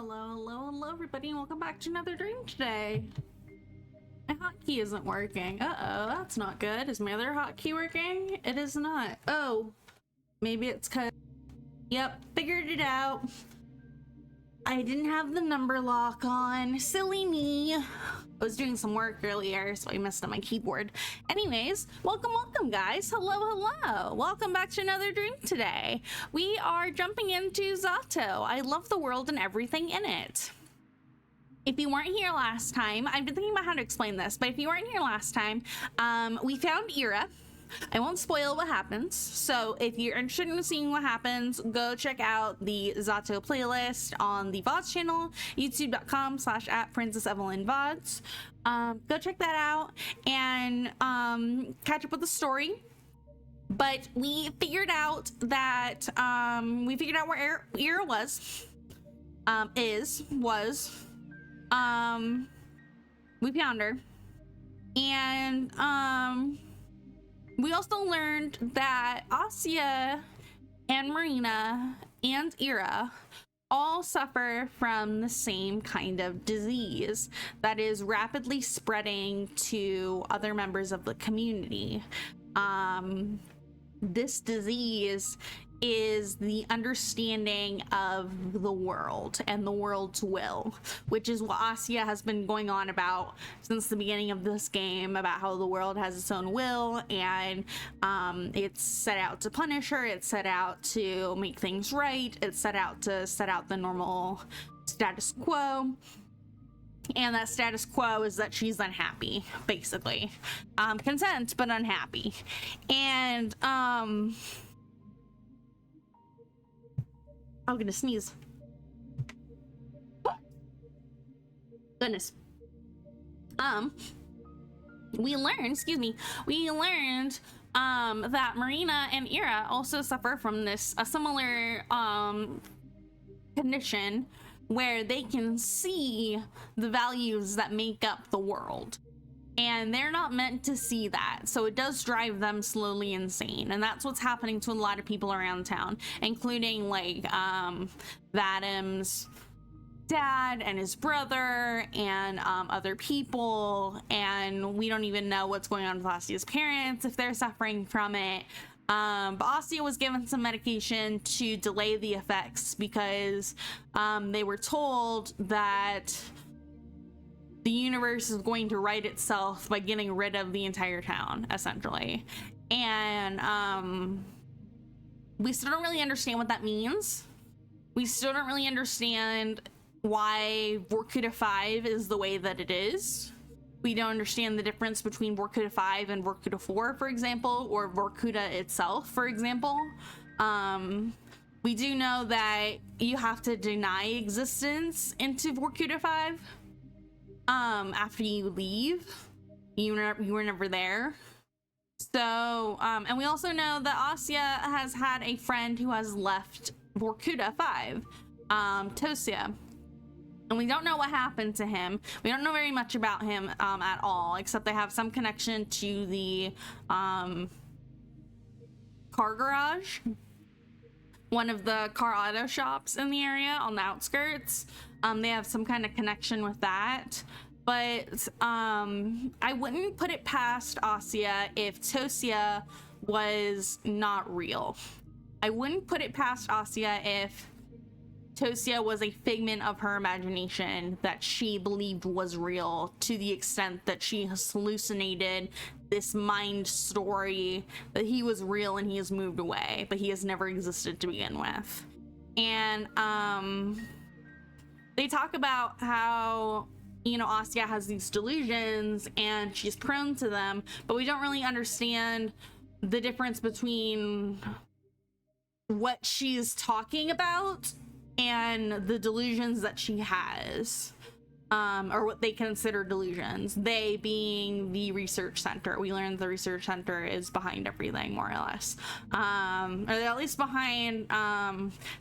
Hello, everybody, and welcome back to another dream today. My hotkey isn't working. Uh-oh, that's not good. Is my other hotkey working? It is not. Oh, maybe it's because... Yep, figured it out. I didn't have the number lock on. Silly me. I was doing some work earlier, so I messed up my keyboard. Anyways, welcome, guys. Hello. Welcome back to another dream today. We are jumping into Z.A.T.O. I love the world and everything in it. If you weren't here last time, I've been thinking about how to explain this, but if you weren't here last time, we found Ira. I won't spoil what happens, so if you're interested in seeing what happens, go check out the Z.A.T.O playlist on the VODs channel, youtube.com/@princessevillan go check that out and catch up with the story. But we figured out that where Ira was. We found her, and we also learned that Asya and Marina and Ira all suffer from the same kind of disease that is rapidly spreading to other members of the community. This disease is the understanding of the world and the world's will, which is what Asya has been going on about since the beginning of this game, about how the world has its own will, and it's set out to punish her, it's set out to make things right, it's set out to set out the normal status quo. And that status quo is that she's unhappy, basically. Content, but unhappy. And I'm gonna sneeze. Goodness. We learned that Marina and Ira also suffer from a similar condition where they can see the values that make up the world. And they're not meant to see that, so it does drive them slowly insane, and that's what's happening to a lot of people around town, including like Vadim's dad and his brother and other people, and we don't even know what's going on with Asya's parents, if they're suffering from it. But Asya was given some medication to delay the effects because they were told that the universe is going to right itself by getting rid of the entire town, essentially. And we still don't really understand what that means. We still don't really understand why Vorkuta 5 is the way that it is. We don't understand the difference between Vorkuta 5 and Vorkuta 4, for example, or Vorkuta itself, for example. We do know that you have to deny existence into Vorkuta 5 after you leave. You were never there. So, and we also know that Asya has had a friend who has left Vorkuta 5, Tosya. And we don't know what happened to him. We don't know very much about him at all, except they have some connection to the car garage, one of the car auto shops in the area on the outskirts. They have some kind of connection with that. But I wouldn't put it past Asya if Tosya was not real. I wouldn't put it past Asya if Tosya was a figment of her imagination that she believed was real, to the extent that she has hallucinated this mind story that he was real and he has moved away, but he has never existed to begin with. And they talk about how, you know, Asya has these delusions and she's prone to them, but we don't really understand the difference between what she's talking about and the delusions that she has, or what they consider delusions, they being the research center. We learned the research center is behind everything, more or less, or at least behind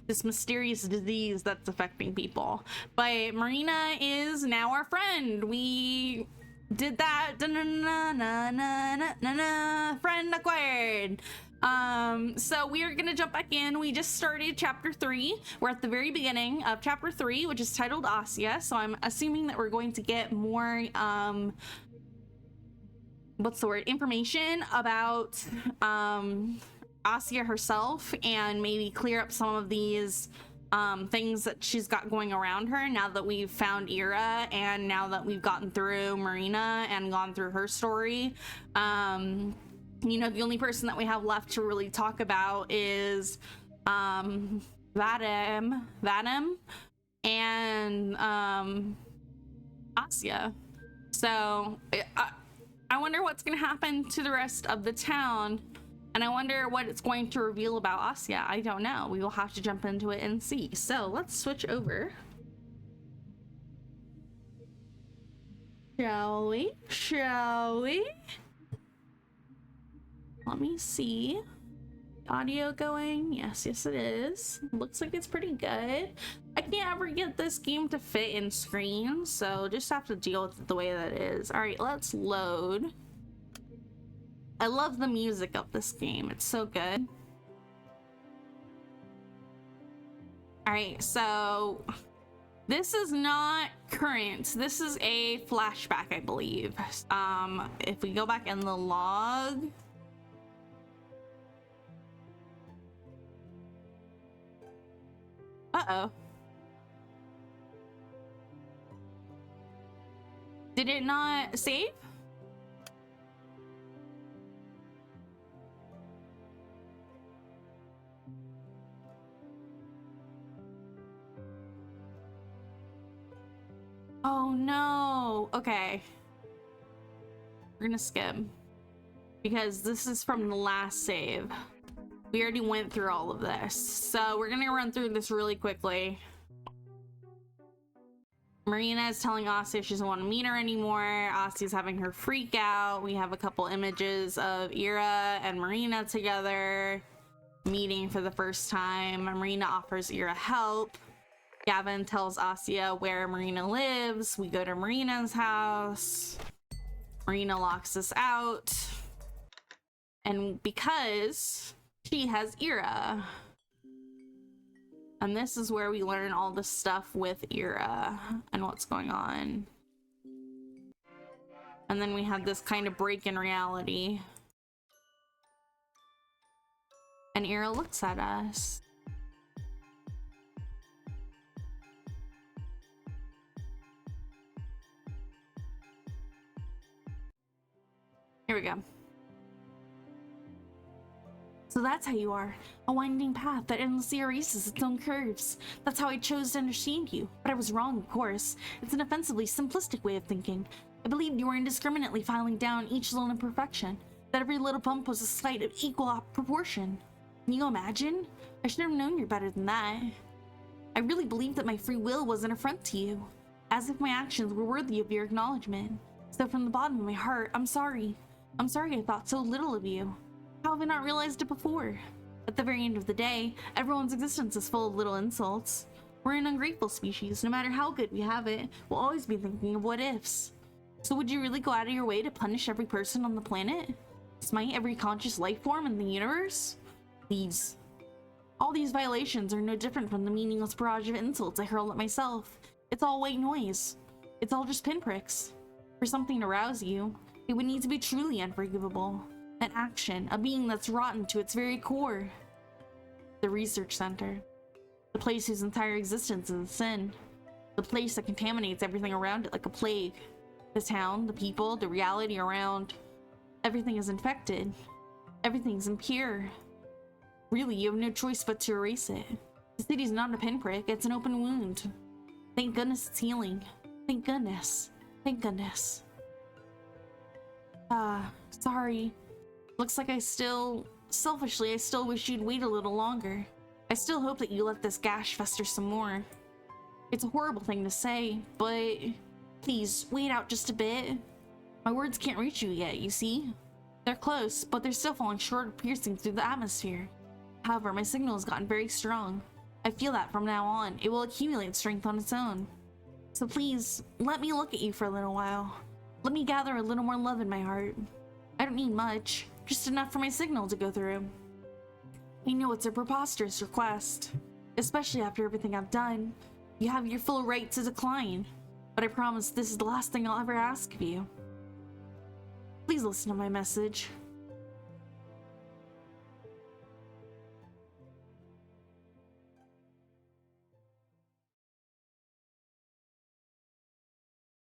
this mysterious disease that's affecting people. But Marina is now our friend. We did that. Friend acquired. So we are gonna jump back in. We just started chapter 3. We're at the very beginning of chapter 3, which is titled Asya. So I'm assuming that we're going to get more, what's the word? Information about, Asya herself, and maybe clear up some of these, things that she's got going around her now that we've found Ira, and now that we've gotten through Marina and gone through her story. You know, the only person that we have left to really talk about is Vadim and Asya. So I wonder what's gonna happen to the rest of the town, and I wonder what it's going to reveal about Asya. I don't know. We will have to jump into it and see. So let's switch over. Shall we? Shall we? Let me see. Audio going? Yes, yes it is. Looks like it's pretty good. I can't ever get this game to fit in screen, so just have to deal with it the way that it is. All right, let's load. I love the music of this game. It's so good. All right, so this is not current. This is a flashback, I believe. If we go back in the log. Uh-oh. Did it not save? Oh no. Okay. We're gonna skip because this is from the last save. We already went through all of this, so we're gonna run through this really quickly. Marina is telling Asya she doesn't want to meet her anymore. Asya's having her freak out. We have a couple images of Ira and Marina together, meeting for the first time. Marina offers Ira help. Gavin tells Asya where Marina lives. We go to Marina's house. Marina locks us out. And because she has Ira. And this is where we learn all the stuff with Ira and what's going on. And then we have this kind of break in reality. And Ira looks at us. Here we go. So that's how you are. A winding path that endlessly erases its own curves. That's how I chose to understand you. But I was wrong, of course. It's an offensively simplistic way of thinking. I believed you were indiscriminately filing down each little imperfection. That every little bump was a slight of equal proportion. Can you imagine? I should have known you're better than that. I really believed that my free will was an affront to you. As if my actions were worthy of your acknowledgement. So from the bottom of my heart, I'm sorry. I'm sorry I thought so little of you. How have I not realized it before? At the very end of the day, everyone's existence is full of little insults. We're an ungrateful species. No matter how good we have it, we'll always be thinking of what ifs. So would you really go out of your way to punish every person on the planet? Smite every conscious life form in the universe? Please. All these violations are no different from the meaningless barrage of insults I hurl at myself. It's all white noise. It's all just pinpricks. For something to rouse you, it would need to be truly unforgivable. An action, a being that's rotten to its very core. The research center. The place whose entire existence is a sin. The place that contaminates everything around it like a plague. The town, the people, the reality around. Everything is infected. Everything's impure. Really, you have no choice but to erase it. The city's not a pinprick, it's an open wound. Thank goodness it's healing. Thank goodness. Thank goodness. Sorry. Looks like selfishly, I still wish you'd wait a little longer. I still hope that you let this gash fester some more. It's a horrible thing to say, but please, wait out just a bit. My words can't reach you yet, you see? They're close, but they're still falling short of piercing through the atmosphere. However, my signal has gotten very strong. I feel that from now on, it will accumulate strength on its own. So please, let me look at you for a little while. Let me gather a little more love in my heart. I don't need much, just enough for my signal to go through. I know it's a preposterous request, especially after everything I've done. You have your full right to decline, but I promise this is the last thing I'll ever ask of you. Please listen to my message.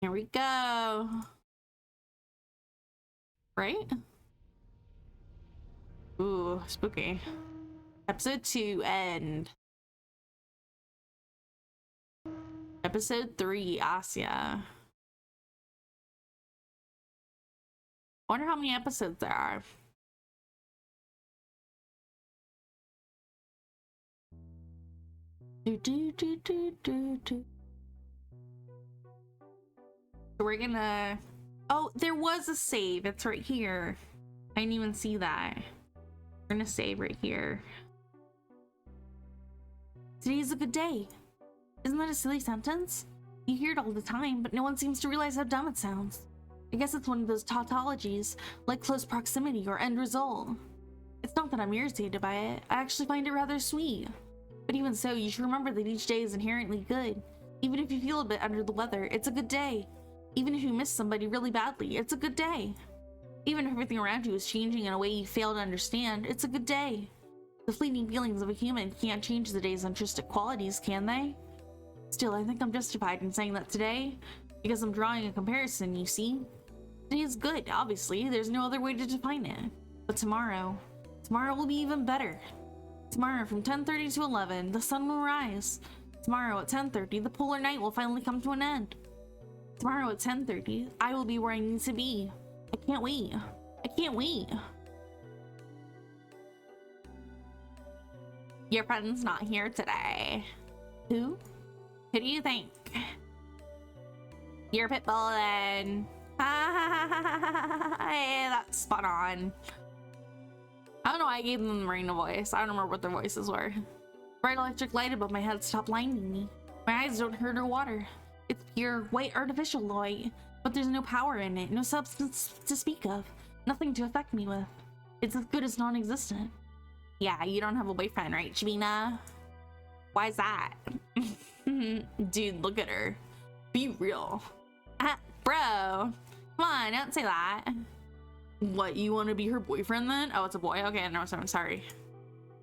Here we go. Right? Ooh, spooky. Episode 2, end. Episode 3, Asya. Wonder how many episodes there are. We're gonna... Oh, there was a save. It's right here. I didn't even see that. We're gonna save right here. Today is a good day. Isn't that a silly sentence? You hear it all the time, but no one seems to realize how dumb it sounds. I guess it's one of those tautologies, like close proximity or end result. It's not that I'm irritated by it. I actually find it rather sweet. But even so, you should remember that each day is inherently good. Even if you feel a bit under the weather, it's a good day. Even if you miss somebody really badly, it's a good day. Even if everything around you is changing in a way you fail to understand, it's a good day. The fleeting feelings of a human can't change the day's intrinsic qualities, can they? Still, I think I'm justified in saying that today, because I'm drawing a comparison, you see? Today is good, obviously. There's no other way to define it. But tomorrow will be even better. Tomorrow from 10:30 to 11, the sun will rise. Tomorrow at 10:30, the polar night will finally come to an end. Tomorrow at 10:30, I will be where I need to be. I can't wait. I can't wait. Your friend's not here today. Who? Who do you think? You're Pitbull then. Hey, that's spot on. I don't know why I gave them the Marina voice. I don't remember what their voices were. Bright electric light above my head stopped blinding me. My eyes don't hurt or water. It's pure, white, artificial light, but there's no power in it, no substance to speak of, nothing to affect me with. It's as good as non-existent. Yeah, you don't have a boyfriend, right, Shavina? Why's that? Dude, look at her. Be real. Bro, come on, don't say that. What, you want to be her boyfriend then? Oh, it's a boy. Okay, no, I'm sorry.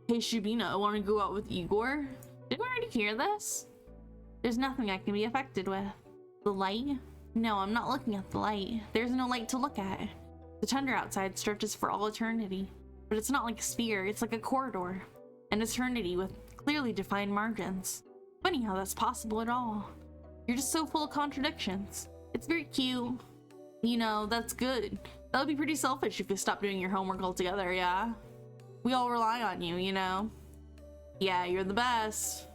Hey, Shabina, want to go out with Igor? Didn't we already hear this? There's nothing I can be affected with. The light? No, I'm not looking at the light. There's no light to look at. The tundra outside stretches for all eternity. But it's not like a sphere, it's like a corridor. An eternity with clearly defined margins. Funny how that's possible at all. You're just so full of contradictions. It's very cute. You know, that's good. That would be pretty selfish if you stopped doing your homework altogether, yeah? We all rely on you, you know? Yeah, you're the best.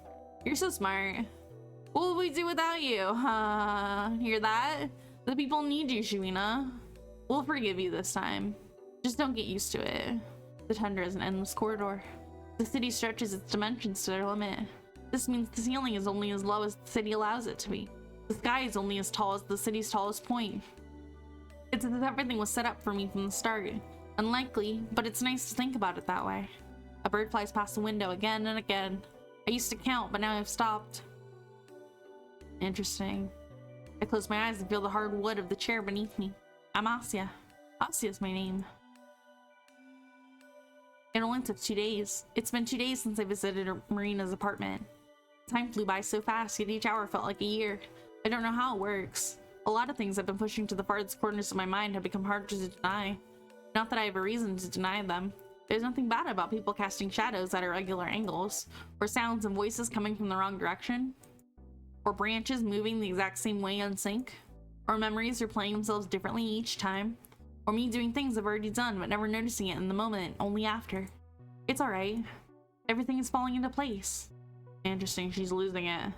You're so smart. What would we do without you? Hear that? The people need you, Shavina. We'll forgive you this time. Just don't get used to it. The tundra is an endless corridor. The city stretches its dimensions to their limit. This means the ceiling is only as low as the city allows it to be. The sky is only as tall as the city's tallest point. It's as if everything was set up for me from the start. Unlikely, but it's nice to think about it that way. A bird flies past the window again and again. I used to count, but now I've stopped. Interesting. I close my eyes and feel the hard wood of the chair beneath me. I'm Asya. Asya's my name. It only took 2 days. It's been 2 days since I visited Marina's apartment. Time flew by so fast, yet each hour felt like a year. I don't know how it works. A lot of things I've been pushing to the farthest corners of my mind have become harder to deny. Not that I have a reason to deny them. There's nothing bad about people casting shadows at irregular angles, or sounds and voices coming from the wrong direction, or branches moving the exact same way in sync, or memories replaying themselves differently each time, or me doing things I've already done but never noticing it in the moment, only after. It's alright. Everything is falling into place. Interesting, she's losing it.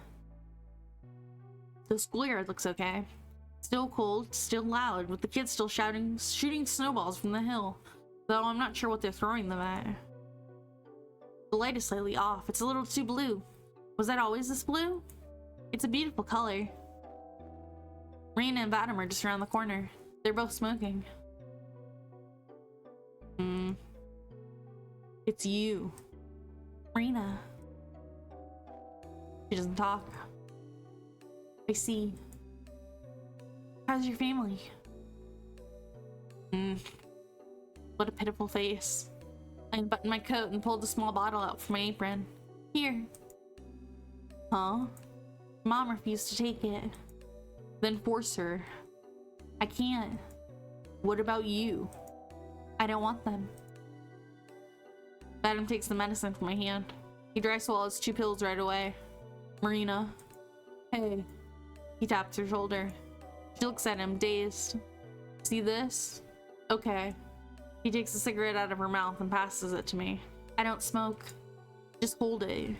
The schoolyard looks okay. Still cold, still loud, with the kids still shouting, shooting snowballs from the hill, though I'm not sure what they're throwing them at. The light is slightly off. It's a little too blue. Was that always this blue? It's a beautiful color. Raina and Vadim are just around the corner. They're both smoking. It's you. Marina. She doesn't talk. I see. How's your family? What a pitiful face. I unbuttoned my coat and pulled a small bottle out from my apron. Here. Huh? Mom refused to take it. Then force her. I can't. What about you? I don't want them. Adam takes the medicine from my hand. He dry swallows 2 pills right away. Marina. Hey. He taps her shoulder. She looks at him, dazed. See this? Okay. He takes a cigarette out of her mouth and passes it to me. I don't smoke. Just hold it.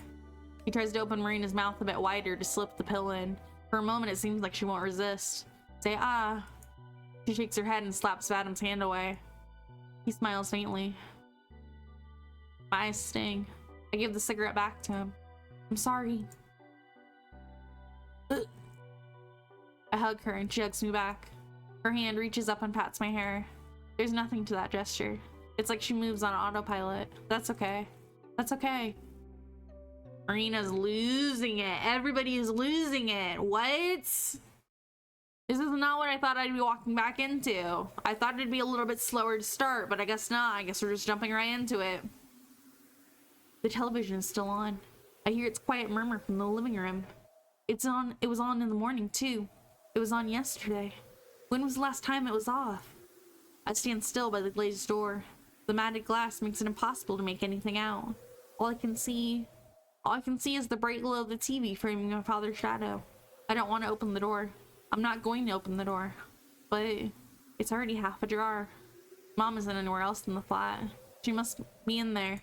He tries to open Marina's mouth a bit wider to slip the pill in. For a moment, it seems like she won't resist. Say, ah. She shakes her head and slaps Adam's hand away. He smiles faintly. My eyes sting. I give the cigarette back to him. I'm sorry. I hug her and she hugs me back. Her hand reaches up and pats my hair. There's nothing to that gesture. It's like she moves on autopilot. That's okay. That's okay. Marina's losing it. Everybody is losing it. What? This is not what I thought I'd be walking back into. I thought it'd be a little bit slower to start, but I guess not. I guess we're just jumping right into it. The television is still on. I hear its quiet murmur from the living room. It was on in the morning too. It was on yesterday. When was the last time it was off? I stand still by the glazed door. The matted glass makes it impossible to make anything out. All I can see is the bright glow of the TV framing my father's shadow. I don't want to open the door. I'm not going to open the door. But it's already half ajar. Mom isn't anywhere else in the flat. She must be in there.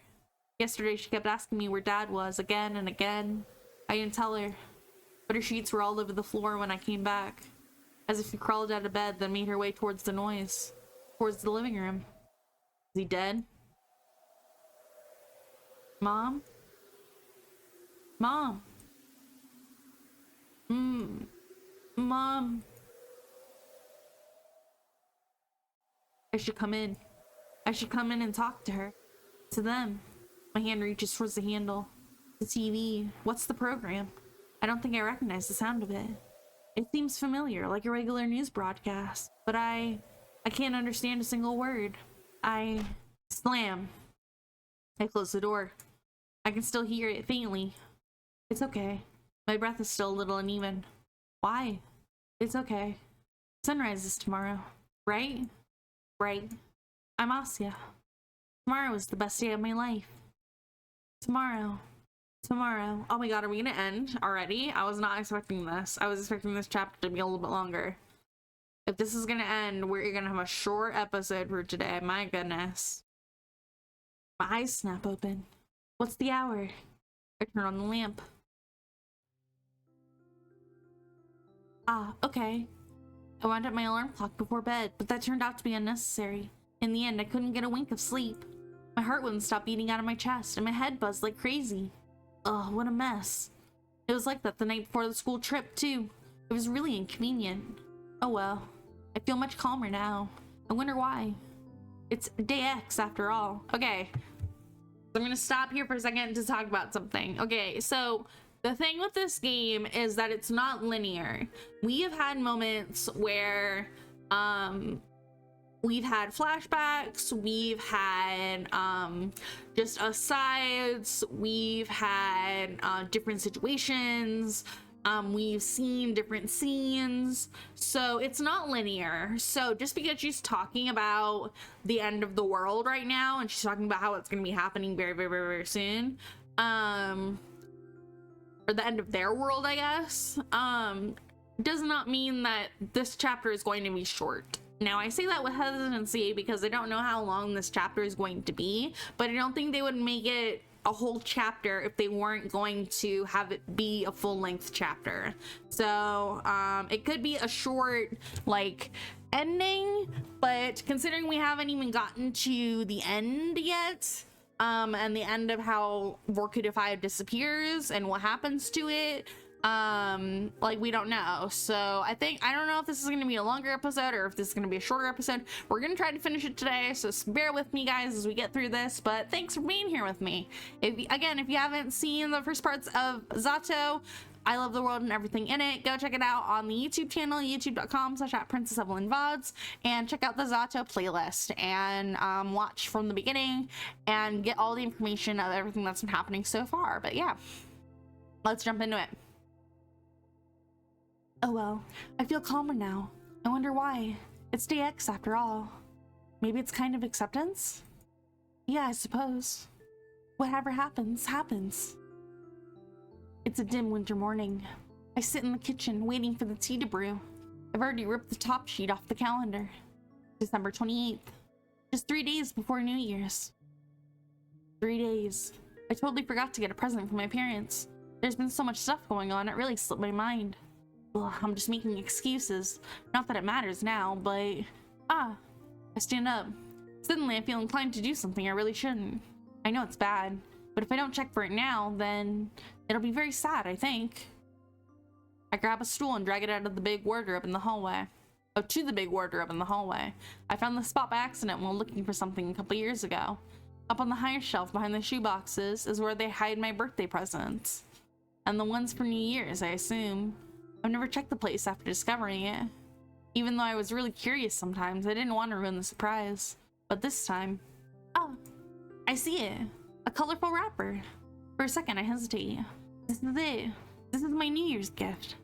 Yesterday she kept asking me where Dad was again and again. I didn't tell her. But her sheets were all over the floor when I came back. As if she crawled out of bed, then made her way towards the noise. Towards the living room. Is he dead? Mom? Mom? Mom? I should come in. I should come in and talk to her. To them. My hand reaches towards the handle. The TV. What's the program? I don't think I recognize the sound of it. It seems familiar, like a regular news broadcast. But I can't understand a single word. I slam. I close the door. I can still hear it faintly. It's okay. My breath is still a little uneven. Why? It's okay. Sunrise is tomorrow. Right? Right. I'm Asya. Tomorrow is the best day of my life. Tomorrow. Tomorrow. Oh my god, are we gonna end already? I was not expecting this. I was expecting this chapter to be a little bit longer. If this is gonna end, we're gonna have a short episode for today. My goodness. My eyes snap open. What's the hour? I turn on the lamp. Ah, okay. I wound up my alarm clock before bed, but that turned out to be unnecessary. In the end, I couldn't get a wink of sleep. My heart wouldn't stop beating out of my chest, and my head buzzed like crazy. Ugh, what a mess. It was like that the night before the school trip, too. It was really inconvenient. Oh well. I feel much calmer now. I wonder why. It's day X after all. Okay. I'm gonna stop here for a second to talk about something. Okay, so the thing with this game is that it's not linear. We have had moments where we've had flashbacks, we've had just asides, we've had different situations, we've seen different scenes, so it's not linear. So just because she's talking about the end of the world right now, and she's talking about how it's going to be happening very, very, very, very soon, or the end of their world, I guess, does not mean that this chapter is going to be short. Now, I say that with hesitancy because I don't know how long this chapter is going to be, but I don't think they would make it a whole chapter if they weren't going to have it be a full-length chapter. So it could be a short, like, ending, but considering we haven't even gotten to the end yet, and the end of how Vorkuta 5 disappears and what happens to it, Like, we don't know. So I don't know if this is going to be a longer episode or if this is going to be a shorter episode. We're going to try to finish it today, so bear with me, guys, as we get through this. But thanks for being here with me. If you haven't seen the first parts of Z.A.T.O, I Love the World and Everything in It, go check it out on the YouTube channel, youtube.com/princessevillan, and check out the Z.A.T.O playlist and watch from the beginning and get all the information of everything that's been happening so far. But yeah, let's jump into it. Oh well, I feel calmer now. I wonder why. It's day X after all. Maybe it's kind of acceptance? Yeah, I suppose. Whatever happens, happens. It's a dim winter morning. I sit in the kitchen waiting for the tea to brew. I've already ripped the top sheet off the calendar. December 28th. Just 3 days before New Year's. 3 days. I totally forgot to get a present for my parents. There's been so much stuff going on, it really slipped my mind. Ugh, I'm just making excuses. Not that it matters now, but... I stand up. Suddenly I feel inclined to do something I really shouldn't. I know it's bad, but if I don't check for it now, then it'll be very sad, I think. I grab a stool and drag it out of the big wardrobe in the hallway. Oh, to the big wardrobe in the hallway. I found this spot by accident while looking for something a couple years ago. Up on the higher shelf behind the shoe boxes is where they hide my birthday presents. And the ones for New Year's, I assume. I've never checked the place after discovering it. Even though I was really curious sometimes, I didn't want to ruin the surprise. But this time... Oh, I see it. A colorful wrapper. For a second, I hesitate. This is it. This is my New Year's gift.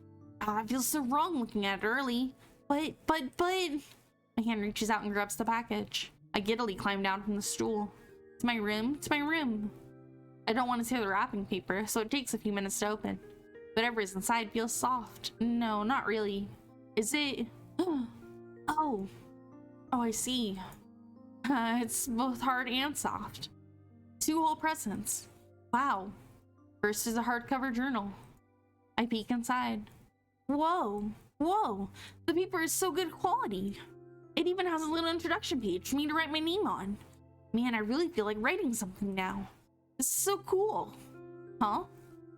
It feels so wrong looking at it early. But... My hand reaches out and grabs the package. I giddily climb down from the stool. It's my room. It's my room. I don't want to tear the wrapping paper, so it takes a few minutes to open. Whatever is inside feels soft. No, not really. Is it? Oh, I see. It's both hard and soft. 2 whole presents. Wow. First is a hardcover journal. I peek inside. Whoa. The paper is so good quality. It even has a little introduction page for me to write my name on. Man, I really feel like writing something now. This is so cool. Huh?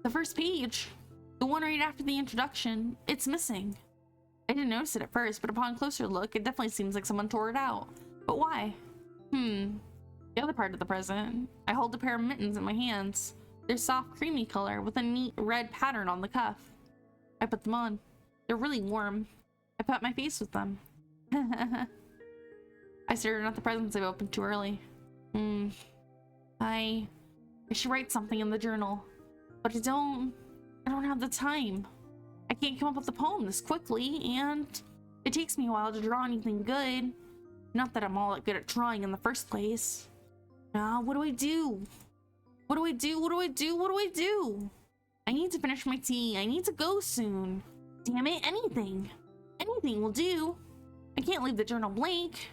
The first page. The one right after the introduction, it's missing. I didn't notice it at first, but upon closer look, it definitely seems like someone tore it out. But why? The other part of the present. I hold a pair of mittens in my hands. They're soft, creamy color with a neat red pattern on the cuff. I put them on. They're really warm. I pat my face with them. I stared at the presents I've opened too early. I should write something in the journal, but I don't have the time. I can't come up with a poem this quickly, and it takes me a while to draw anything good. Not that I'm all that good at drawing in the first place. Now, what do I do? What do I do? I need to finish my tea. I need to go soon. Damn it, anything will do. I can't leave the journal blank.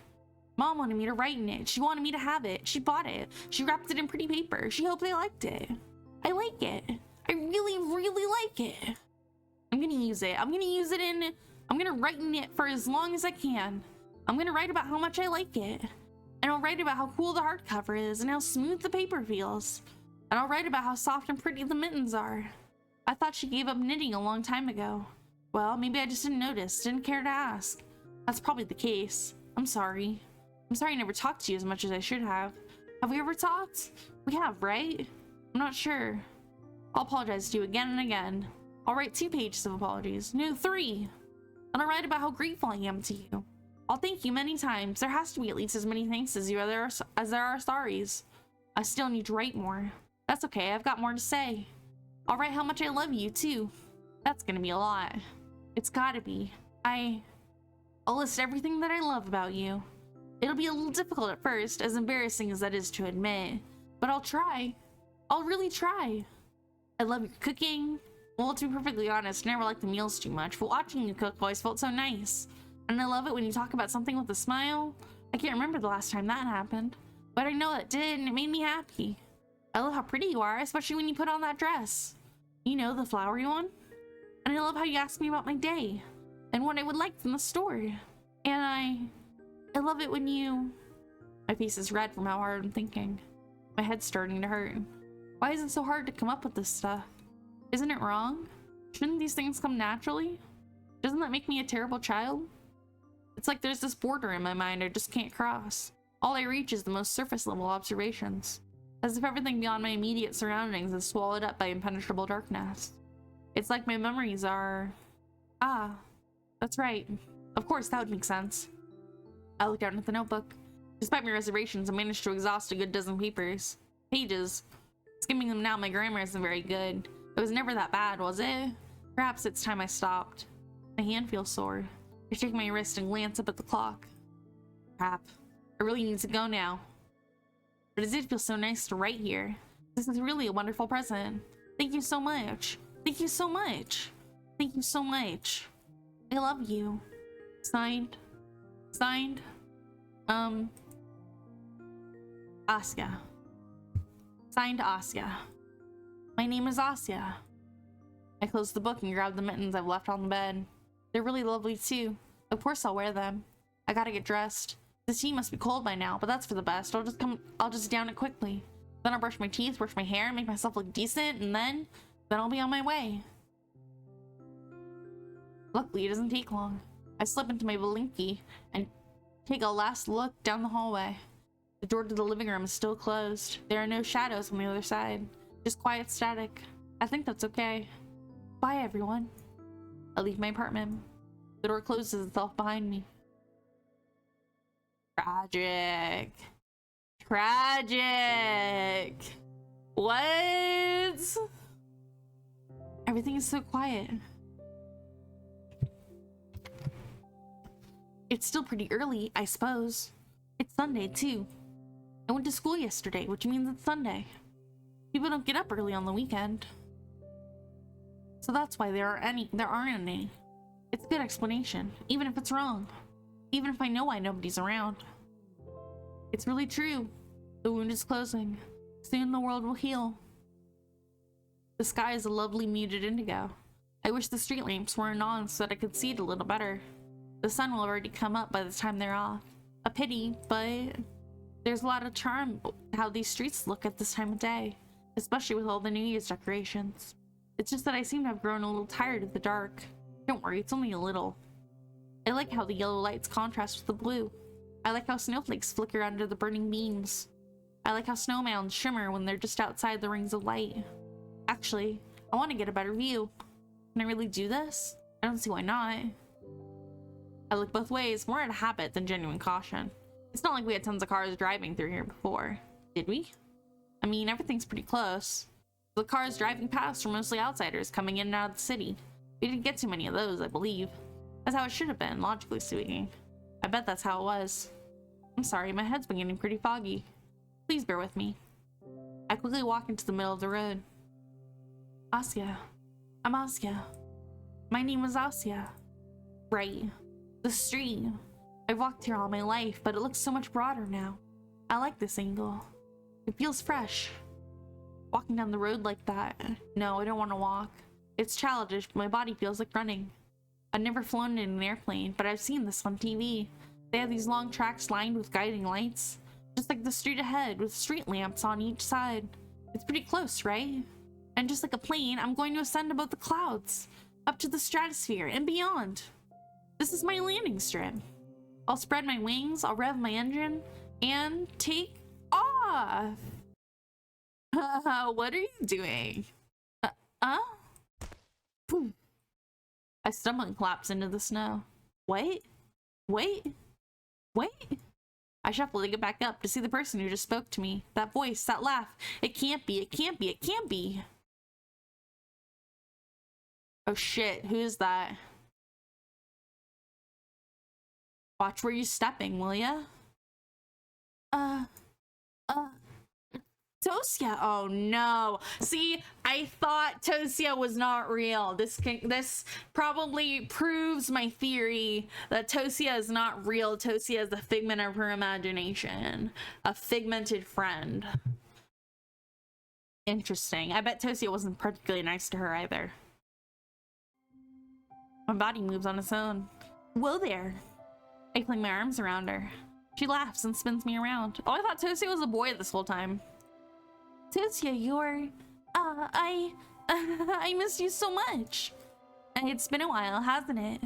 Mom wanted me to write in it. She wanted me to have it. She bought it. She wrapped it in pretty paper. She hoped I liked it. I like it. I really like it. I'm gonna use it. I'm gonna write in it for as long as I can. I'm gonna write about how much I like it. And I'll write about how cool the hardcover is and how smooth the paper feels. And I'll write about how soft and pretty the mittens are. I thought she gave up knitting a long time ago. Well, maybe I just didn't notice, didn't care to ask. That's probably the case. I'm sorry. I'm sorry I never talked to you as much as I should have. Have we ever talked? We have, right? I'm not sure. I'll apologize to you again and again. I'll write 2 pages of apologies. No, 3. And I'll write about how grateful I am to you. I'll thank you many times. There has to be at least as many thanks as there are sorries. I still need to write more. That's okay, I've got more to say. I'll write how much I love you, too. That's gonna be a lot. It's gotta be. I'll list everything that I love about you. It'll be a little difficult at first, as embarrassing as that is to admit. But I'll try. I'll really try. I love your cooking. Well, to be perfectly honest, I never liked the meals too much, but watching you cook always felt so nice. And I love it when you talk about something with a smile. I can't remember the last time that happened, but I know it did, and it made me happy. I love how pretty you are, especially when you put on that dress. You know, the flowery one. And I love how you asked me about my day, and what I would like from the store. And I love it when you... My face is red from how hard I'm thinking. My head's starting to hurt. Why is it so hard to come up with this stuff? Isn't it wrong? Shouldn't these things come naturally? Doesn't that make me a terrible child? It's like there's this border in my mind I just can't cross. All I reach is the most surface level observations, as if everything beyond my immediate surroundings is swallowed up by impenetrable darkness. It's like my memories are... Ah, that's right. Of course, that would make sense. I looked down at the notebook. Despite my reservations, I managed to exhaust a good dozen pages. Skimming them now, my grammar isn't very good. It was never that bad, was it? Perhaps it's time I stopped. My hand feels sore. I shake my wrist and glance up at the clock. Crap. I really need to go now. But it did feel so nice to write here. This is really a wonderful present. Thank you so much. Thank you so much. Thank you so much. I love you. Signed. Asya. Signed, Asya. My name is Asya. I closed the book and grabbed the mittens I've left on the bed. They're really lovely too. Of course I'll wear them. I gotta get dressed. The tea must be cold by now, but that's for the best. I'll just down it quickly. Then I'll brush my teeth, brush my hair, make myself look decent, and then I'll be on my way. Luckily, it doesn't take long. I slip into my Valinki and take a last look down the hallway. The door to the living room is still closed. There are no shadows on the other side. Just quiet static. I think that's okay. Bye, everyone. I leave my apartment. The door closes itself behind me. Tragic. Tragic. What? Everything is so quiet. It's still pretty early, I suppose. It's Sunday, too. I went to school yesterday, which means it's Sunday. People don't get up early on the weekend. So that's why there aren't any. It's a good explanation, even if it's wrong. Even if I know why nobody's around. It's really true. The wound is closing. Soon the world will heal. The sky is a lovely muted indigo. I wish the street lamps weren't on so that I could see it a little better. The sun will already come up by the time they're off. A pity, but there's a lot of charm how these streets look at this time of day, especially with all the New Year's decorations. It's just that I seem to have grown a little tired of the dark. Don't worry, it's only a little. I like how the yellow lights contrast with the blue. I like how snowflakes flicker under the burning beams. I like how snow mounds shimmer when they're just outside the rings of light. Actually, I want to get a better view. Can I really do this? I don't see why not. I look both ways, more out of habit than genuine caution. It's not like we had tons of cars driving through here before, did we? I mean, everything's pretty close. The cars driving past were mostly outsiders coming in and out of the city. We didn't get too many of those, I believe. That's how it should have been, logically speaking. I bet that's how it was. I'm sorry, my head's been getting pretty foggy. Please bear with me. I quickly walk into the middle of the road. Asya. I'm Asya. My name is Asya. Right. The street. I've walked here all my life, but it looks so much broader now. I like this angle. It feels fresh. Walking down the road like that. No, I don't want to walk. It's childish, but my body feels like running. I've never flown in an airplane, but I've seen this on TV. They have these long tracks lined with guiding lights, just like the street ahead, with street lamps on each side. It's pretty close, right? And just like a plane, I'm going to ascend above the clouds, up to the stratosphere and beyond. This is my landing strip. I'll spread my wings, I'll rev my engine, and take off. What are you doing? I stumble and collapse into the snow. Wait. I shuffle to get back up to see the person who just spoke to me. That voice, that laugh. It can't be. Oh shit, who is that? Watch where you're stepping, will ya? Tosya. Oh no. See, I thought Tosya was not real. This probably proves my theory that Tosya is not real. Tosya is a figment of her imagination. A figmented friend. Interesting. I bet Tosya wasn't particularly nice to her either. My body moves on its own. Whoa there. I fling my arms around her. She laughs and spins me around. Oh, I thought Tosya was a boy this whole time. Tosya, you're... I missed you so much. It's been a while, hasn't it?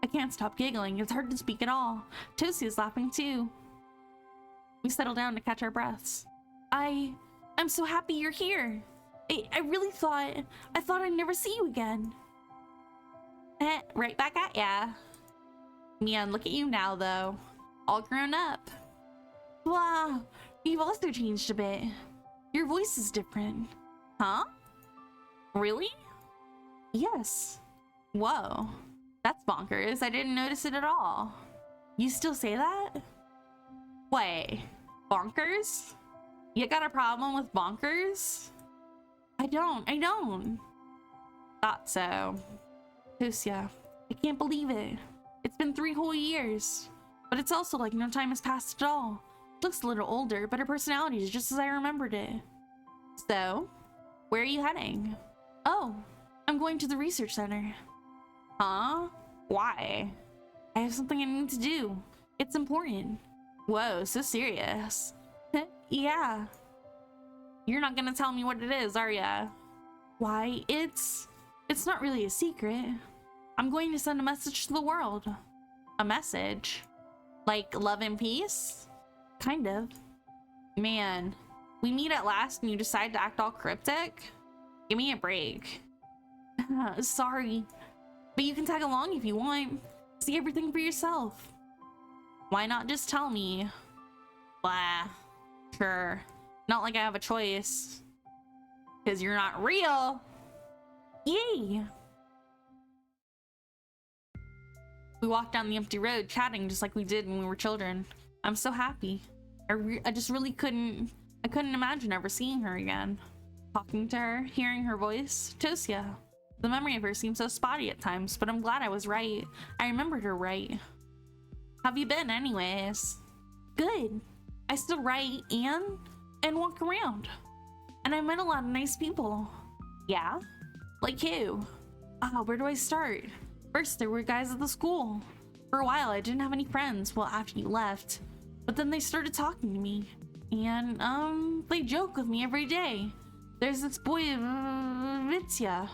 I can't stop giggling. It's hard to speak at all. Tosya's laughing too. We settle down to catch our breaths. I'm so happy you're here. I really thought I'd never see you again. Right back at ya. Man, look at you now though. All grown up. Wow, you've also changed a bit. Your voice is different. Huh? Really? Yes. Whoa. That's bonkers. I didn't notice it at all. You still say that? Wait. Bonkers? You got a problem with bonkers? I don't. Thought so. Tosya, I can't believe it. It's been 3 whole years. But it's also like no time has passed at all. She looks a little older, but her personality is just as I remembered it. So, where are you heading? Oh, I'm going to the research center. Huh? Why? I have something I need to do. It's important. Whoa, so serious. Yeah. You're not gonna tell me what it is, are ya? Why, it's not really a secret. I'm going to send a message to the world. A message? Like love and peace? Kind of. Man, we meet at last and you decide to act all cryptic? Give me a break. Sorry, but you can tag along if you want. See everything for yourself. Why not just tell me? Blah. Sure. Not like I have a choice. Because you're not real. Yay! We walked down the empty road chatting just like we did when we were children. I'm so happy. I just really couldn't imagine ever seeing her again. Talking to her, hearing her voice. Tosya. The memory of her seems so spotty at times, but I'm glad I was right. I remembered her right. Have you been anyways? Good. I still write and walk around. And I met a lot of nice people. Yeah? Like who? Where do I start? First, there were guys at the school. For a while, I didn't have any friends, well, after you left. But then they started talking to me. And, they joke with me every day. There's this boy, Vitya.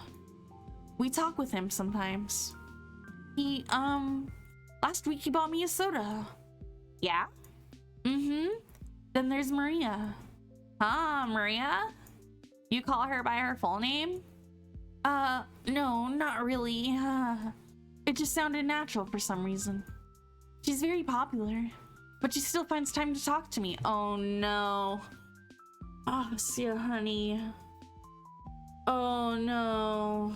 We talk with him sometimes. He, last week he bought me a soda. Yeah? Mm-hmm. Then there's Maria. Maria? You call her by her full name? No, not really. It just sounded natural for some reason. She's very popular, but she still finds time to talk to me. Oh no. Asya, honey. Oh no.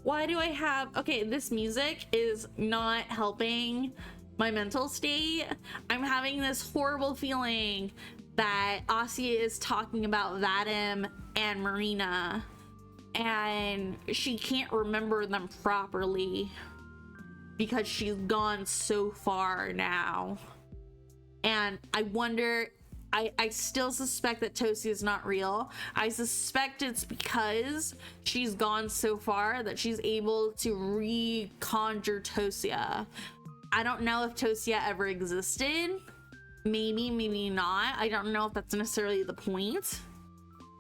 Why do I have... Okay, this music is not helping my mental state. I'm having this horrible feeling that Asya is talking about Vadim and Marina, and she can't remember them properly because she's gone so far now. And I wonder... I still suspect that Tosya is not real. I suspect it's because she's gone so far that she's able to reconjure Tosya. I don't know if Tosya ever existed. Maybe, maybe not. I don't know if that's necessarily the point.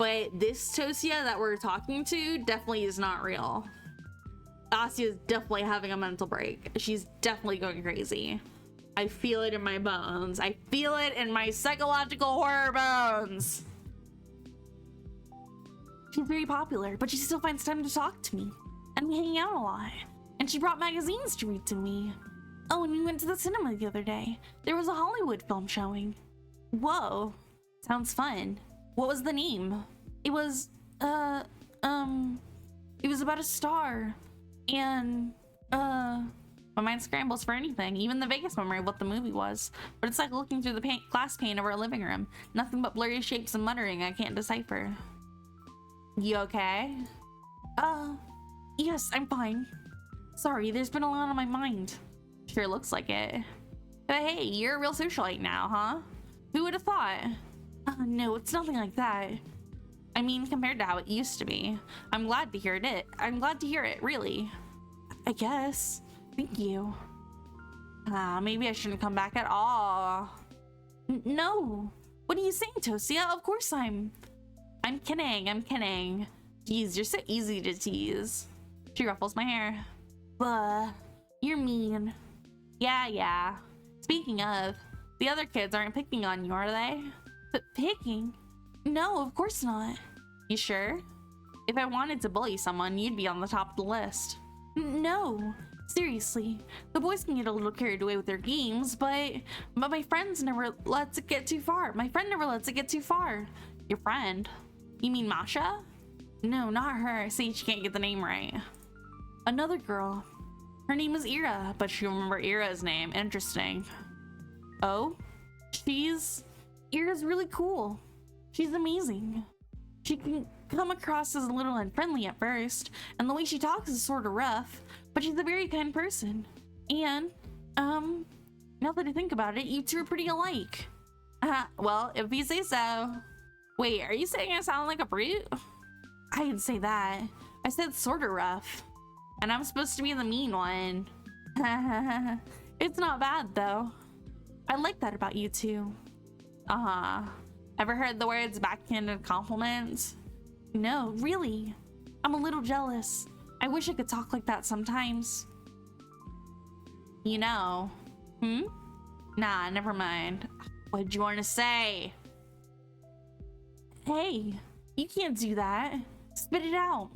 But this Tosya that we're talking to definitely is not real. Asya is definitely having a mental break. She's definitely going crazy. I feel it in my bones. I feel it in my psychological horror bones. She's very popular, but she still finds time to talk to me. And we hang out a lot. And she brought magazines to read to me. Oh, and we went to the cinema the other day. There was a Hollywood film showing. Whoa. Sounds fun. What was the name? It was, it was about a star. And, my mind scrambles for anything, even the vaguest memory of what the movie was. But it's like looking through the glass pane of our living room. Nothing but blurry shapes and muttering I can't decipher. You okay? Yes, I'm fine. Sorry, there's been a lot on my mind. Sure looks like it. But hey, you're a real socialite now, huh? Who would have thought? No, it's nothing like that. I mean, compared to how it used to be. I'm glad to hear it. I'm glad to hear it, really. I guess. Thank you. Maybe I shouldn't come back at all. No. What are you saying, Tosya? Of course I'm kidding. I'm kidding. Jeez, you're so easy to tease. She ruffles my hair. Buh, you're mean. Yeah. Speaking of, the other kids aren't picking on you, are they? But picking? No, of course not. You sure? If I wanted to bully someone, you'd be on the top of the list. No, seriously. The boys can get a little carried away with their games, but my friends never lets it get too far. My friend never lets it get too far. Your friend? You mean Masha? No, not her. See, she can't get the name right. Another girl. Her name is Ira, but she remember Ira's name. Interesting. Oh? Ira's really cool. She's amazing. She can come across as a little unfriendly at first, and the way she talks is sort of rough, but she's a very kind person. And, now that I think about it, you two are pretty alike. Well, if you say so. Wait, are you saying I sound like a brute? I didn't say that. I said sort of rough. And I'm supposed to be the mean one. It's not bad, though. I like that about you two. Ever heard the words backhanded compliments? No, really. I'm a little jealous. I wish I could talk like that sometimes. You know. Nah, never mind. What'd you want to say? Hey, you can't do that. Spit it out.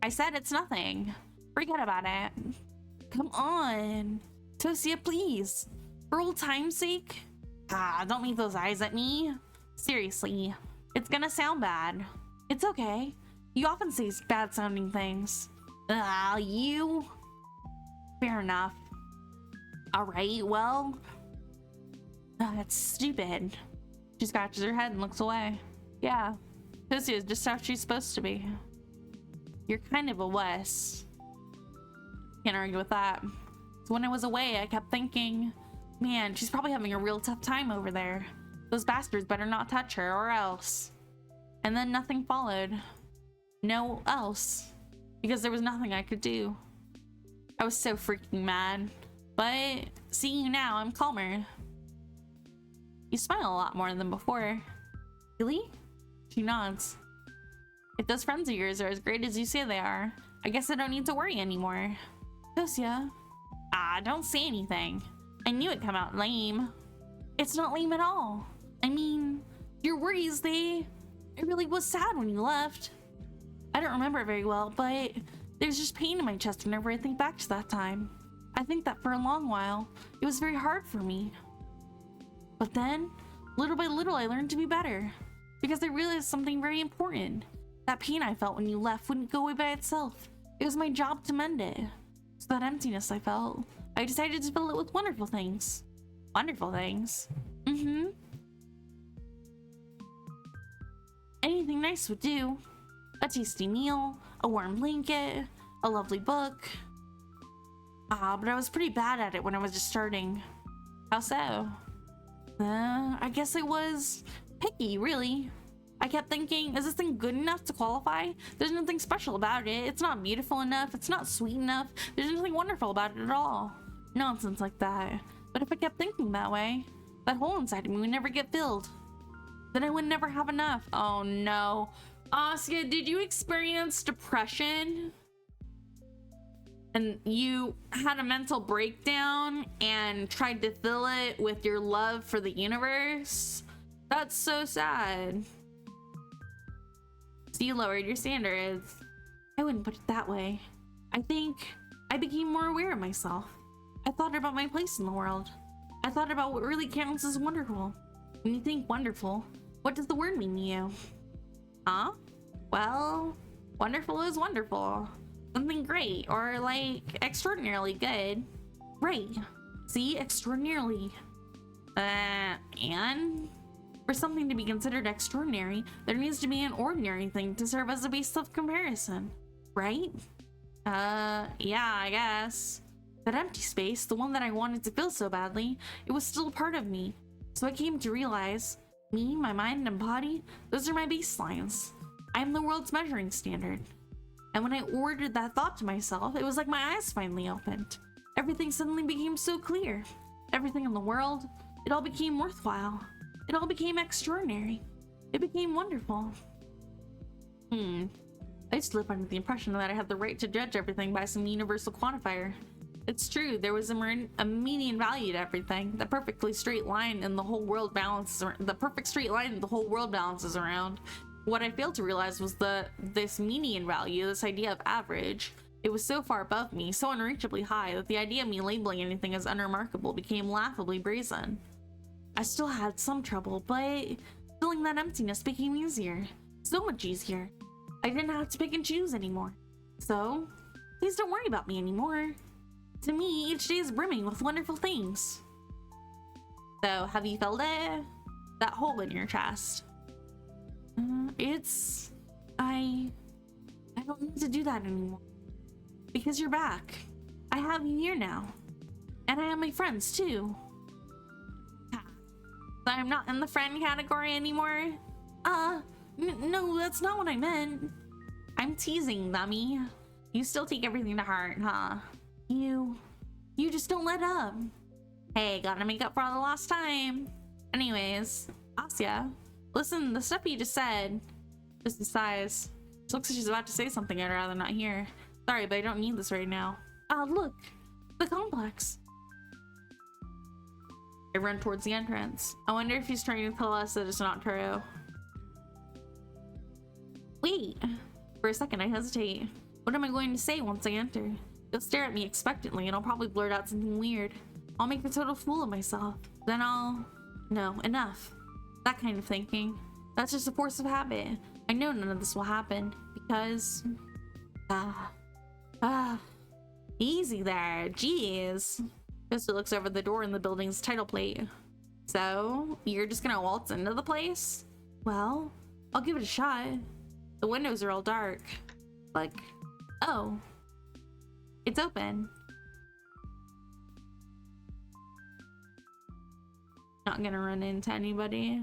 I said it's nothing. Forget about it. Come on. Tosya, please. For old time's sake. Don't make those eyes at me. Seriously, it's gonna sound bad. It's okay. You often say bad sounding things. You? Fair enough. Alright, well. That's stupid. She scratches her head and looks away. Yeah, Tosya is just how she's supposed to be. You're kind of a wuss. Can't argue with that. So when I was away, I kept thinking, man, she's probably having a real tough time over there. Those bastards better not touch her or else. And then nothing followed. No else. Because there was nothing I could do. I was so freaking mad. But seeing you now, I'm calmer. You smile a lot more than before. Really? She nods. If those friends of yours are as great as you say they are, I guess I don't need to worry anymore. Tosya. Don't say anything. I knew it'd come out lame. It's not lame at all. I mean, your worries, I really was sad when you left. I don't remember it very well, but there's just pain in my chest whenever I think back to that time. I think that for a long while, it was very hard for me. But then, little by little, I learned to be better. Because I realized something very important. That pain I felt when you left wouldn't go away by itself. It was my job to mend it. So that emptiness I felt, I decided to fill it with wonderful things. Wonderful things? Anything nice would do. A tasty meal, a warm blanket, a lovely book. But I was pretty bad at it when I was just starting. How so? I guess I was picky, really. I kept thinking, is this thing good enough to qualify? There's nothing special about it. It's not beautiful enough. It's not sweet enough. There's nothing wonderful about it at all. Nonsense like that. But if I kept thinking that way, that hole inside of me would never get filled. Then I would never have enough. Oh no. Asya, did you experience depression? And you had a mental breakdown and tried to fill it with your love for the universe? That's so sad. So you lowered your standards. I wouldn't put it that way. I think I became more aware of myself. I thought about my place in the world. I thought about what really counts as wonderful. When you think wonderful, what does the word mean to you? Well, wonderful is wonderful. Something great or like extraordinarily good. Right. See, extraordinarily. And for something to be considered extraordinary, there needs to be an ordinary thing to serve as a base of comparison, right? Yeah, I guess. That empty space, the one that I wanted to fill so badly, it was still a part of me. So I came to realize, me, my mind and body, those are my baselines. I am the world's measuring standard. And when I ordered that thought to myself, it was like my eyes finally opened. Everything suddenly became so clear. Everything in the world, it all became worthwhile. It all became extraordinary. It became wonderful. I I used to live under the impression that I had the right to judge everything by some universal quantifier. It's true, there was a median value to everything. The perfectly straight line in the whole world balances around. What I failed to realize was this median value, this idea of average, it was so far above me, so unreachably high, that the idea of me labeling anything as unremarkable became laughably brazen. I still had some trouble, but filling that emptiness became easier. So much easier. I didn't have to pick and choose anymore. So, please don't worry about me anymore. To me, each day is brimming with wonderful things. So, have you felt it? That hole in your chest. I don't need to do that anymore. Because you're back. I have you here now. And I have my friends too. So I'm not in the friend category anymore? No, that's not what I meant. I'm teasing, dummy. You still take everything to heart, huh? You just don't let up. Hey, gotta make up for all the lost time. Anyways, Asya, listen, the stuff you just said. Just the size. She looks like she's about to say something I'd rather not hear. Sorry, but I don't need this right now. Look, the complex. I run towards the entrance. I wonder if he's trying to tell us that it's not true. Wait, for a second I hesitate. What am I going to say once I enter? He'll stare at me expectantly and I'll probably blurt out something weird. I'll make a total fool of myself. Then no, enough. That kind of thinking. That's just a force of habit. I know none of this will happen because... easy there, jeez. Tosya looks over the door in the building's title plate. So, you're just gonna waltz into the place? Well, I'll give it a shot. The windows are all dark. Like, oh, it's open. Not gonna run into anybody.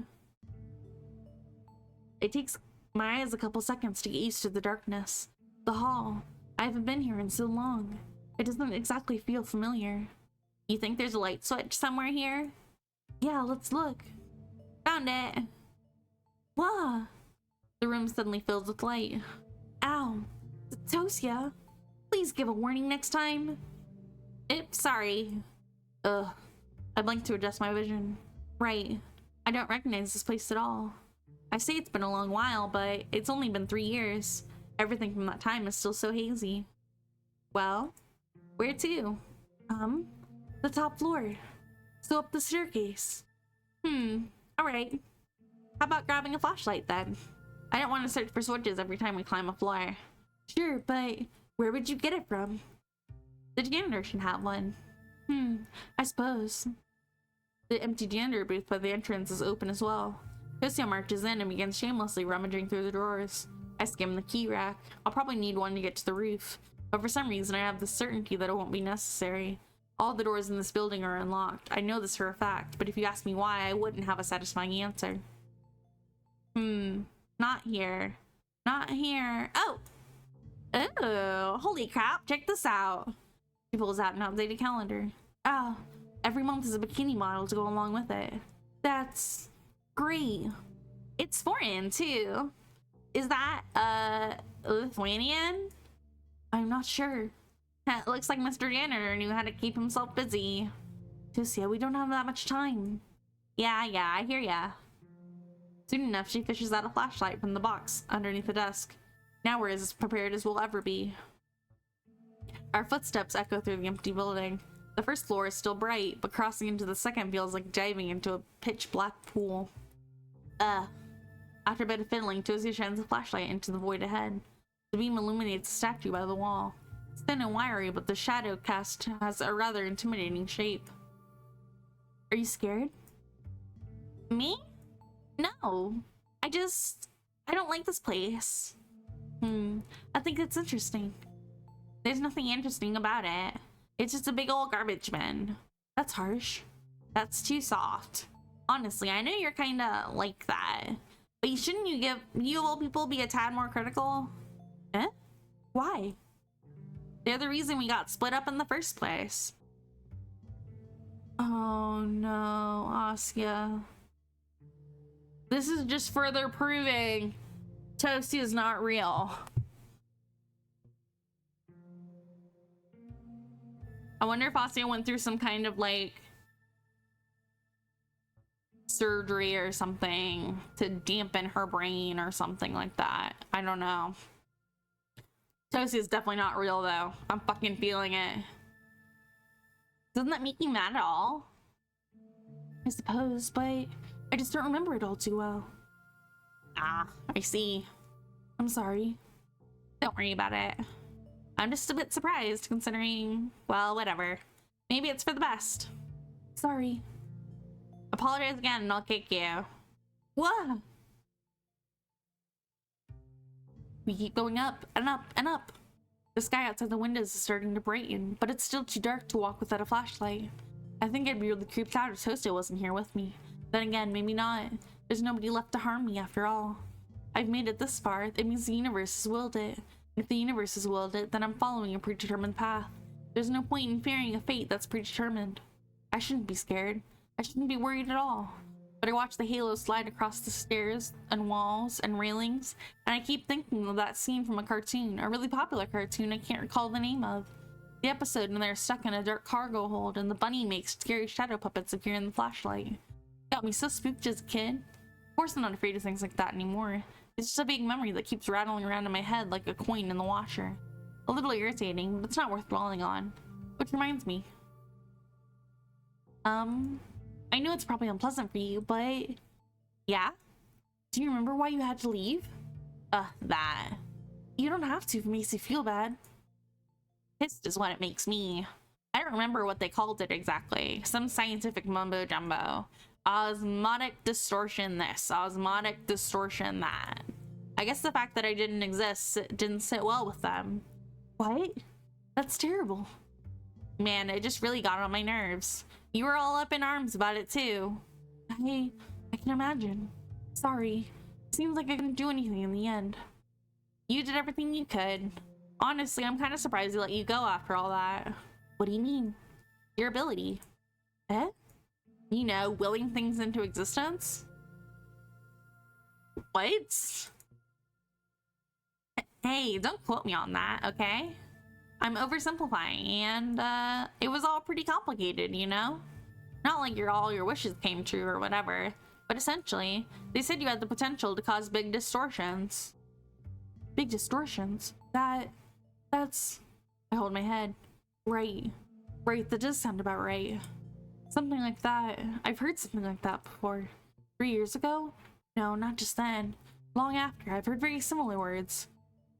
It takes my eyes a couple seconds to get used to the darkness. The hall. I haven't been here in so long. It doesn't exactly feel familiar. You think there's a light switch somewhere here? Yeah, let's look. Found it. Whoa. The room suddenly fills with light. Ow. Tosya. Please give a warning next time. Sorry. Ugh. I blinked to adjust my vision. Right. I don't recognize this place at all. I say it's been a long while, but it's only been 3 years. Everything from that time is still so hazy. Well, where to? The top floor. So up the staircase. Alright. How about grabbing a flashlight then? I don't want to search for switches every time we climb a floor. Sure, but where would you get it from? The janitor should have one. I suppose. The empty janitor booth by the entrance is open as well. Tosya marches in and begins shamelessly rummaging through the drawers. I skim the key rack. I'll probably need one to get to the roof, but for some reason I have the certainty that it won't be necessary. All the doors in this building are unlocked. I know this for a fact, but if you ask me why, I wouldn't have a satisfying answer. Not here. Not here. Oh, holy crap, check this out. She pulls out an outdated calendar. Oh, every month is a bikini model to go along with it. That's great. It's foreign too. Is that Lithuanian? I'm not sure. It looks like Mr. Janitor knew how to keep himself busy. Tosya, we don't have that much time. Yeah, I hear ya. Soon enough, she fishes out a flashlight from the box underneath the desk. Now we're as prepared as we'll ever be. Our footsteps echo through the empty building. The first floor is still bright, but crossing into the second feels like diving into a pitch black pool. After a bit of fiddling, Tosya shines a flashlight into the void ahead. The beam illuminates a statue by the wall. It's thin and wiry, but the shadow cast has a rather intimidating shape. Are you scared? Me? No. I don't like this place. I think it's interesting. There's nothing interesting about it. It's just a big old garbage bin. That's harsh. That's too soft. Honestly, I know you're kinda like that. But shouldn't you of all people be a tad more critical? Why? They're the reason we got split up in the first place. Oh no, Asya. This is just further proving Tosya is not real. I wonder if Asya went through some kind of like surgery or something to dampen her brain or something like that. I don't know. Tosya is definitely not real though. I'm fucking feeling it. Doesn't that make you mad at all? I suppose, but I just don't remember it all too well. Ah, I see. I'm sorry. Don't worry about it. I'm just a bit surprised considering, well, whatever. Maybe it's for the best. Sorry. Apologize again and I'll kick you. What? We keep going up and up and up. The sky outside the windows is starting to brighten, but it's still too dark to walk without a flashlight. I think I'd be really creeped out if Tosya wasn't here with me. Then again, maybe not. There's nobody left to harm me after all. I've made it this far. It means the universe has willed it. And if the universe has willed it, then I'm following a predetermined path. There's no point in fearing a fate that's predetermined. I shouldn't be scared. I shouldn't be worried at all. But I watch the halo slide across the stairs and walls and railings, and I keep thinking of that scene from a cartoon, a really popular cartoon I can't recall the name of. The episode when they're stuck in a dark cargo hold and the bunny makes scary shadow puppets appear in the flashlight. Got me so spooked as a kid. Of course I'm not afraid of things like that anymore. It's just a big memory that keeps rattling around in my head like a coin in the washer. A little irritating, but it's not worth dwelling on. Which reminds me. I know it's probably unpleasant for you, but... Yeah? Do you remember why you had to leave? That. You don't have to if it makes you feel bad. Pissed is what it makes me. I don't remember what they called it exactly. Some scientific mumbo jumbo. Osmotic distortion this, osmotic distortion that. I guess the fact that I didn't exist didn't sit well with them. What? That's terrible. Man, it just really got on my nerves. You were all up in arms about it too. I can imagine. Sorry. Seems like I couldn't do anything in the end. You did everything you could. Honestly, I'm kind of surprised they let you go after all that. What do you mean? Your ability. Eh? You know, willing things into existence? What? Hey, don't quote me on that, okay? I'm oversimplifying, and it was all pretty complicated, you know? Not like all your wishes came true or whatever, but essentially, they said you had the potential to cause big distortions. Big distortions? That's... I hold my head. Right, that does sound about right. Something like that. I've heard something like that before. 3 years ago? No, not just then. Long after, I've heard very similar words.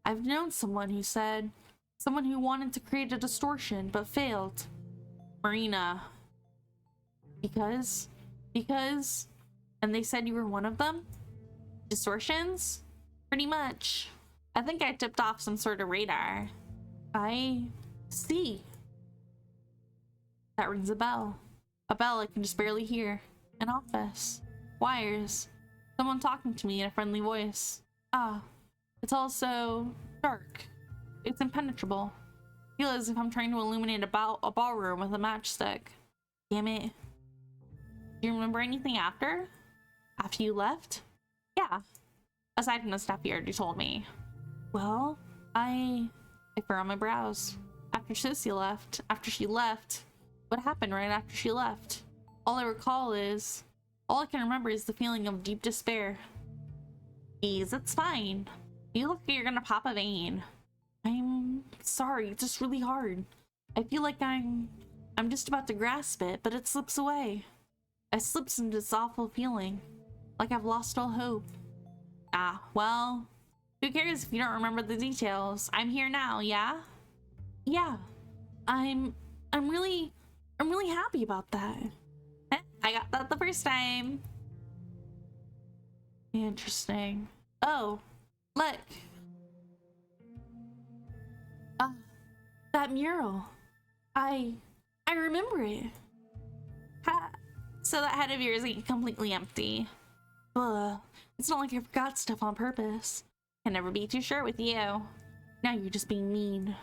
I've known someone who said... Someone who wanted to create a distortion, but failed. Marina. Because? And they said you were one of them? Distortions? Pretty much. I think I tipped off some sort of radar. I see. That rings a bell. A bell I can just barely hear. An office. Wires. Someone talking to me in a friendly voice. Ah. It's also dark. It's impenetrable. I feel as if I'm trying to illuminate a ballroom with a matchstick. Damn it. Do you remember anything after? After you left? Yeah. Aside from the stuff you already told me. Well, I furrow my brows. After she left, what happened right after she left? All I can remember is the feeling of deep despair. Geez, it's fine. You look like you're gonna pop a vein. I'm sorry, it's just really hard. I feel like I'm just about to grasp it, but it slips away. I slips into this awful feeling, like I've lost all hope. Ah, well, who cares if you don't remember the details? I'm here now, yeah? Yeah, I'm really happy about that. I got that the first time. Interesting. Oh, look. That mural. I remember it. So that head of yours ain't completely empty. It's not like I forgot stuff on purpose. Can never be too sure with you. Now you're just being mean.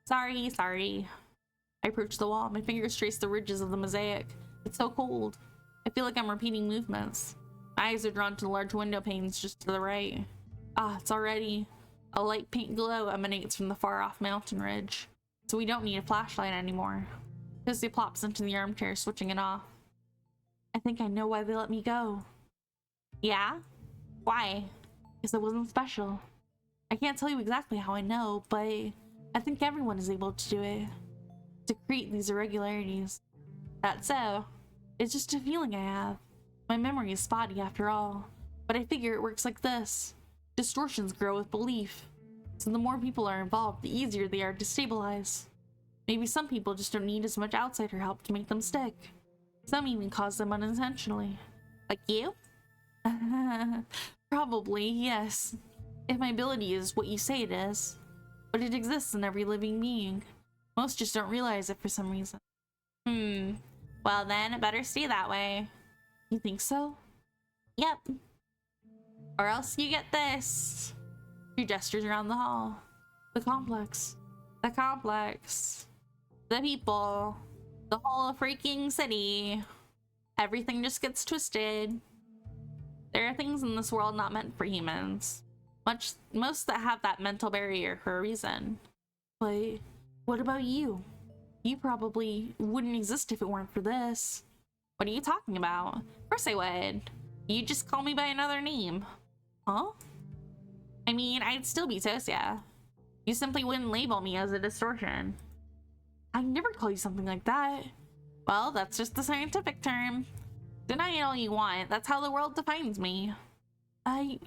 Sorry. I approach the wall. My fingers trace the ridges of the mosaic. It's so cold. I feel like I'm repeating movements. My eyes are drawn to the large window panes just to the right. Ah, it's already... A light pink glow emanates from the far-off mountain ridge. So we don't need a flashlight anymore. Tosya plops into the armchair, switching it off. I think I know why they let me go. Yeah? Why? Because I wasn't special. I can't tell you exactly how I know, but I think everyone is able to do it. To create these irregularities. That's so. It's just a feeling I have. My memory is spotty after all. But I figure it works like this. Distortions grow with belief. So the more people are involved, the easier they are to stabilize. Maybe some people just don't need as much outsider help to make them stick. Some even cause them unintentionally. Like you? Probably, yes. If my ability is what you say it is. But it exists in every living being. Most just don't realize it for some reason. Well then, it better stay that way. You think so? Yep. Or else you get this. She gestures around the hall. The complex. The complex. The people. The whole freaking city. Everything just gets twisted. There are things in this world not meant for humans. Most that have that mental barrier for a reason. But what about you? You probably wouldn't exist if it weren't for this. What are you talking about? Of course I would. You just call me by another name. Huh? I mean, I'd still be Tosya. You simply wouldn't label me as a distortion. I never call you something like that. Well, that's just the scientific term. Deny it all you want. That's how the world defines me. I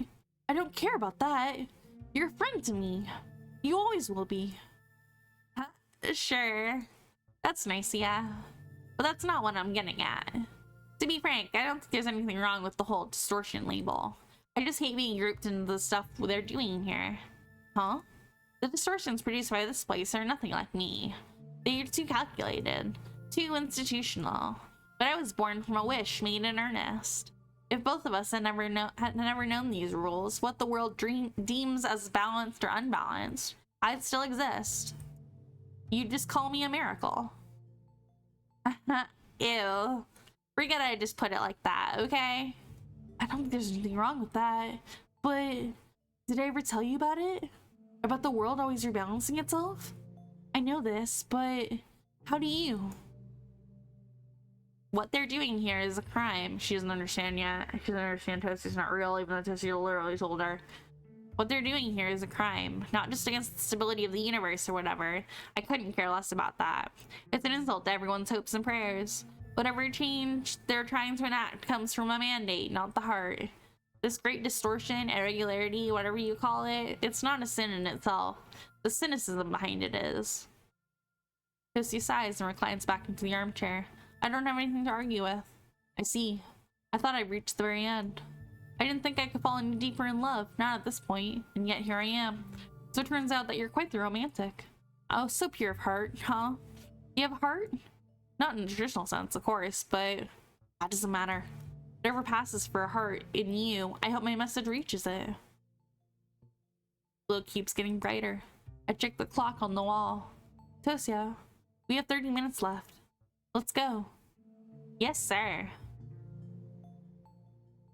don't care about that. You're a friend to me. You always will be. Huh? Sure. That's nice, yeah. But that's not what I'm getting at. To be frank, I don't think there's anything wrong with the whole distortion label. I just hate being grouped into the stuff they're doing here. Huh? The distortions produced by this place are nothing like me. They're too calculated, too institutional. But I was born from a wish made in earnest. If both of us had never known these rules, what the world deems as balanced or unbalanced, I'd still exist. You'd just call me a miracle. Ew. Forget I just put it like that, okay? I don't think there's anything wrong with that. But did I ever tell you about it? About the world always rebalancing itself? I know this, but how do you? What they're doing here is a crime. She doesn't understand yet. She doesn't understand Tosya's not real, even though Tosya literally told her. What they're doing here is a crime, not just against the stability of the universe or whatever. I couldn't care less about that. It's an insult to everyone's hopes and prayers. Whatever change they're trying to enact comes from a mandate, not the heart. This great distortion, irregularity, whatever you call it, it's not a sin in itself. The cynicism behind it is. Tosya sighs and reclines back into the armchair. I don't have anything to argue with. I see. I thought I'd reached the very end. I didn't think I could fall any deeper in love, not at this point, and yet here I am. So it turns out that you're quite the romantic. Oh, so pure of heart, huh? You have a heart? Not in the traditional sense, of course, but that doesn't matter. Whatever passes for a heart in you, I hope my message reaches it. The glow keeps getting brighter. I check the clock on the wall. Tosya, we have 30 minutes left. Let's go. Yes, sir.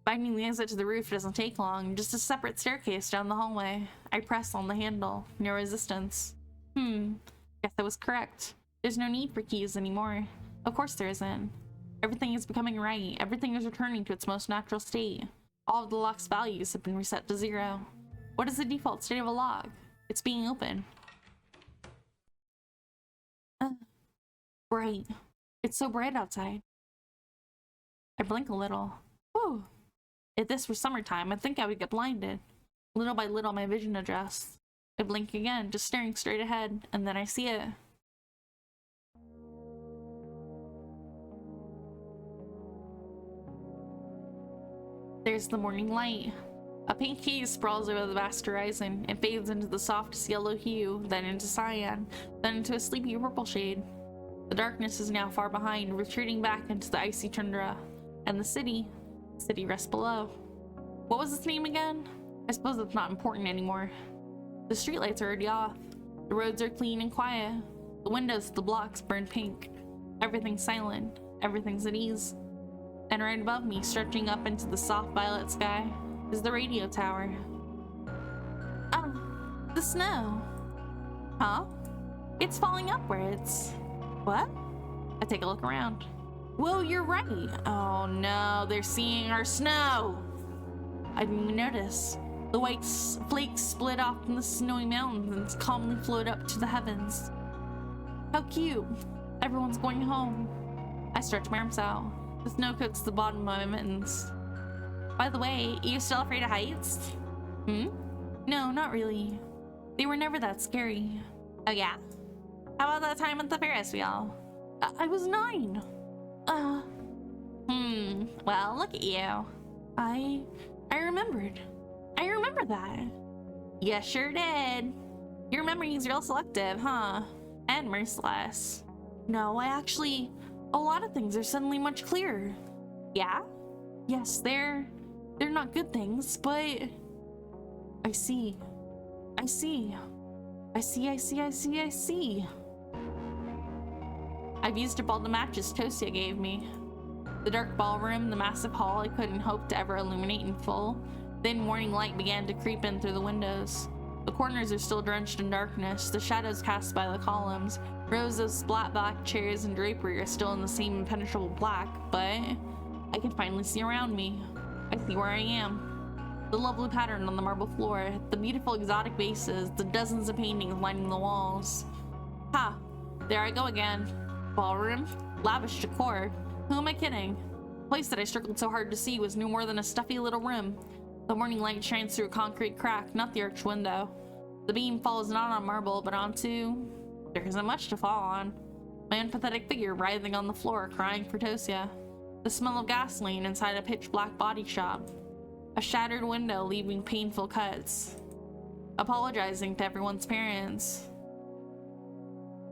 Finding the exit to the roof doesn't take long, just a separate staircase down the hallway. I press on the handle, no resistance. Guess I was correct. There's no need for keys anymore. Of course there isn't. Everything is becoming right. Everything is returning to its most natural state. All of the lock's values have been reset to 0. What is the default state of a lock? It's being open. Bright. It's so bright outside. I blink a little. Whew. If this were summertime, I think I would get blinded. Little by little, my vision adjusts. I blink again, just staring straight ahead, and then I see it. There's the morning light. A pink haze sprawls over the vast horizon. It fades into the softest yellow hue, then into cyan, then into a sleepy purple shade. The darkness is now far behind, retreating back into the icy tundra. And the city rests below. What was its name again? I suppose it's not important anymore. The streetlights are already off. The roads are clean and quiet. The windows of the blocks burn pink. Everything's silent. Everything's at ease. And right above me, stretching up into the soft violet sky, is the radio tower. Oh, the snow. Huh? It's falling upwards. What? I take a look around. Whoa, you're right. Oh no, they're seeing our snow. I didn't even notice. The white flakes split off from the snowy mountains and calmly float up to the heavens. How cute. Everyone's going home. I stretch my arms out. The snow coats the bottom of my mittens. By the way, are you still afraid of heights? No, not really. They were never that scary. Oh yeah? How about that time at the Ferris wheel? I was 9. Well, look at you. I remembered. I remember that. You sure did. Your memory's real selective, huh? And merciless. No, a lot of things are suddenly much clearer. Yeah? Yes, they're not good things, but I see. I've used up all the matches Tosya gave me. The dark ballroom, the massive hall I couldn't hope to ever illuminate in full. Then morning light began to creep in through the windows. The corners are still drenched in darkness, the shadows cast by the columns. Rows of splat black chairs and drapery are still in the same impenetrable black, but I can finally see around me. I see where I am. The lovely pattern on the marble floor, the beautiful exotic vases, the dozens of paintings lining the walls. Ha! There I go again. Ballroom? Lavish decor. Who am I kidding? The place that I struggled so hard to see was no more than a stuffy little room. The morning light shines through a concrete crack, not the arched window. The beam falls not on marble, but onto... There isn't much to fall on. My unpathetic figure writhing on the floor, crying for Tosya. The smell of gasoline inside a pitch-black body shop. A shattered window leaving painful cuts. Apologizing to everyone's parents.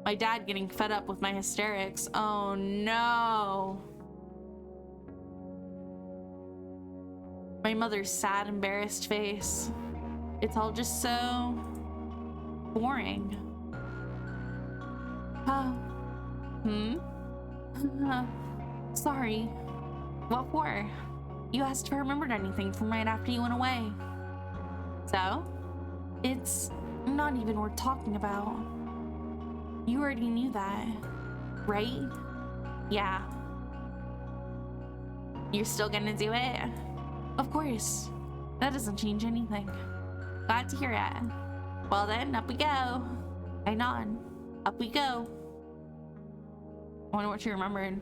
My dad getting fed up with my hysterics. Oh no. My mother's sad, embarrassed face. It's all just so boring. Sorry. What for? You asked if I remembered anything from right after you went away. So? It's not even worth talking about. You already knew that, right? Yeah. You're still gonna do it? Of course. That doesn't change anything. Glad to hear it. Well then, up we go. I nod. Up we go. I wonder what she remembered.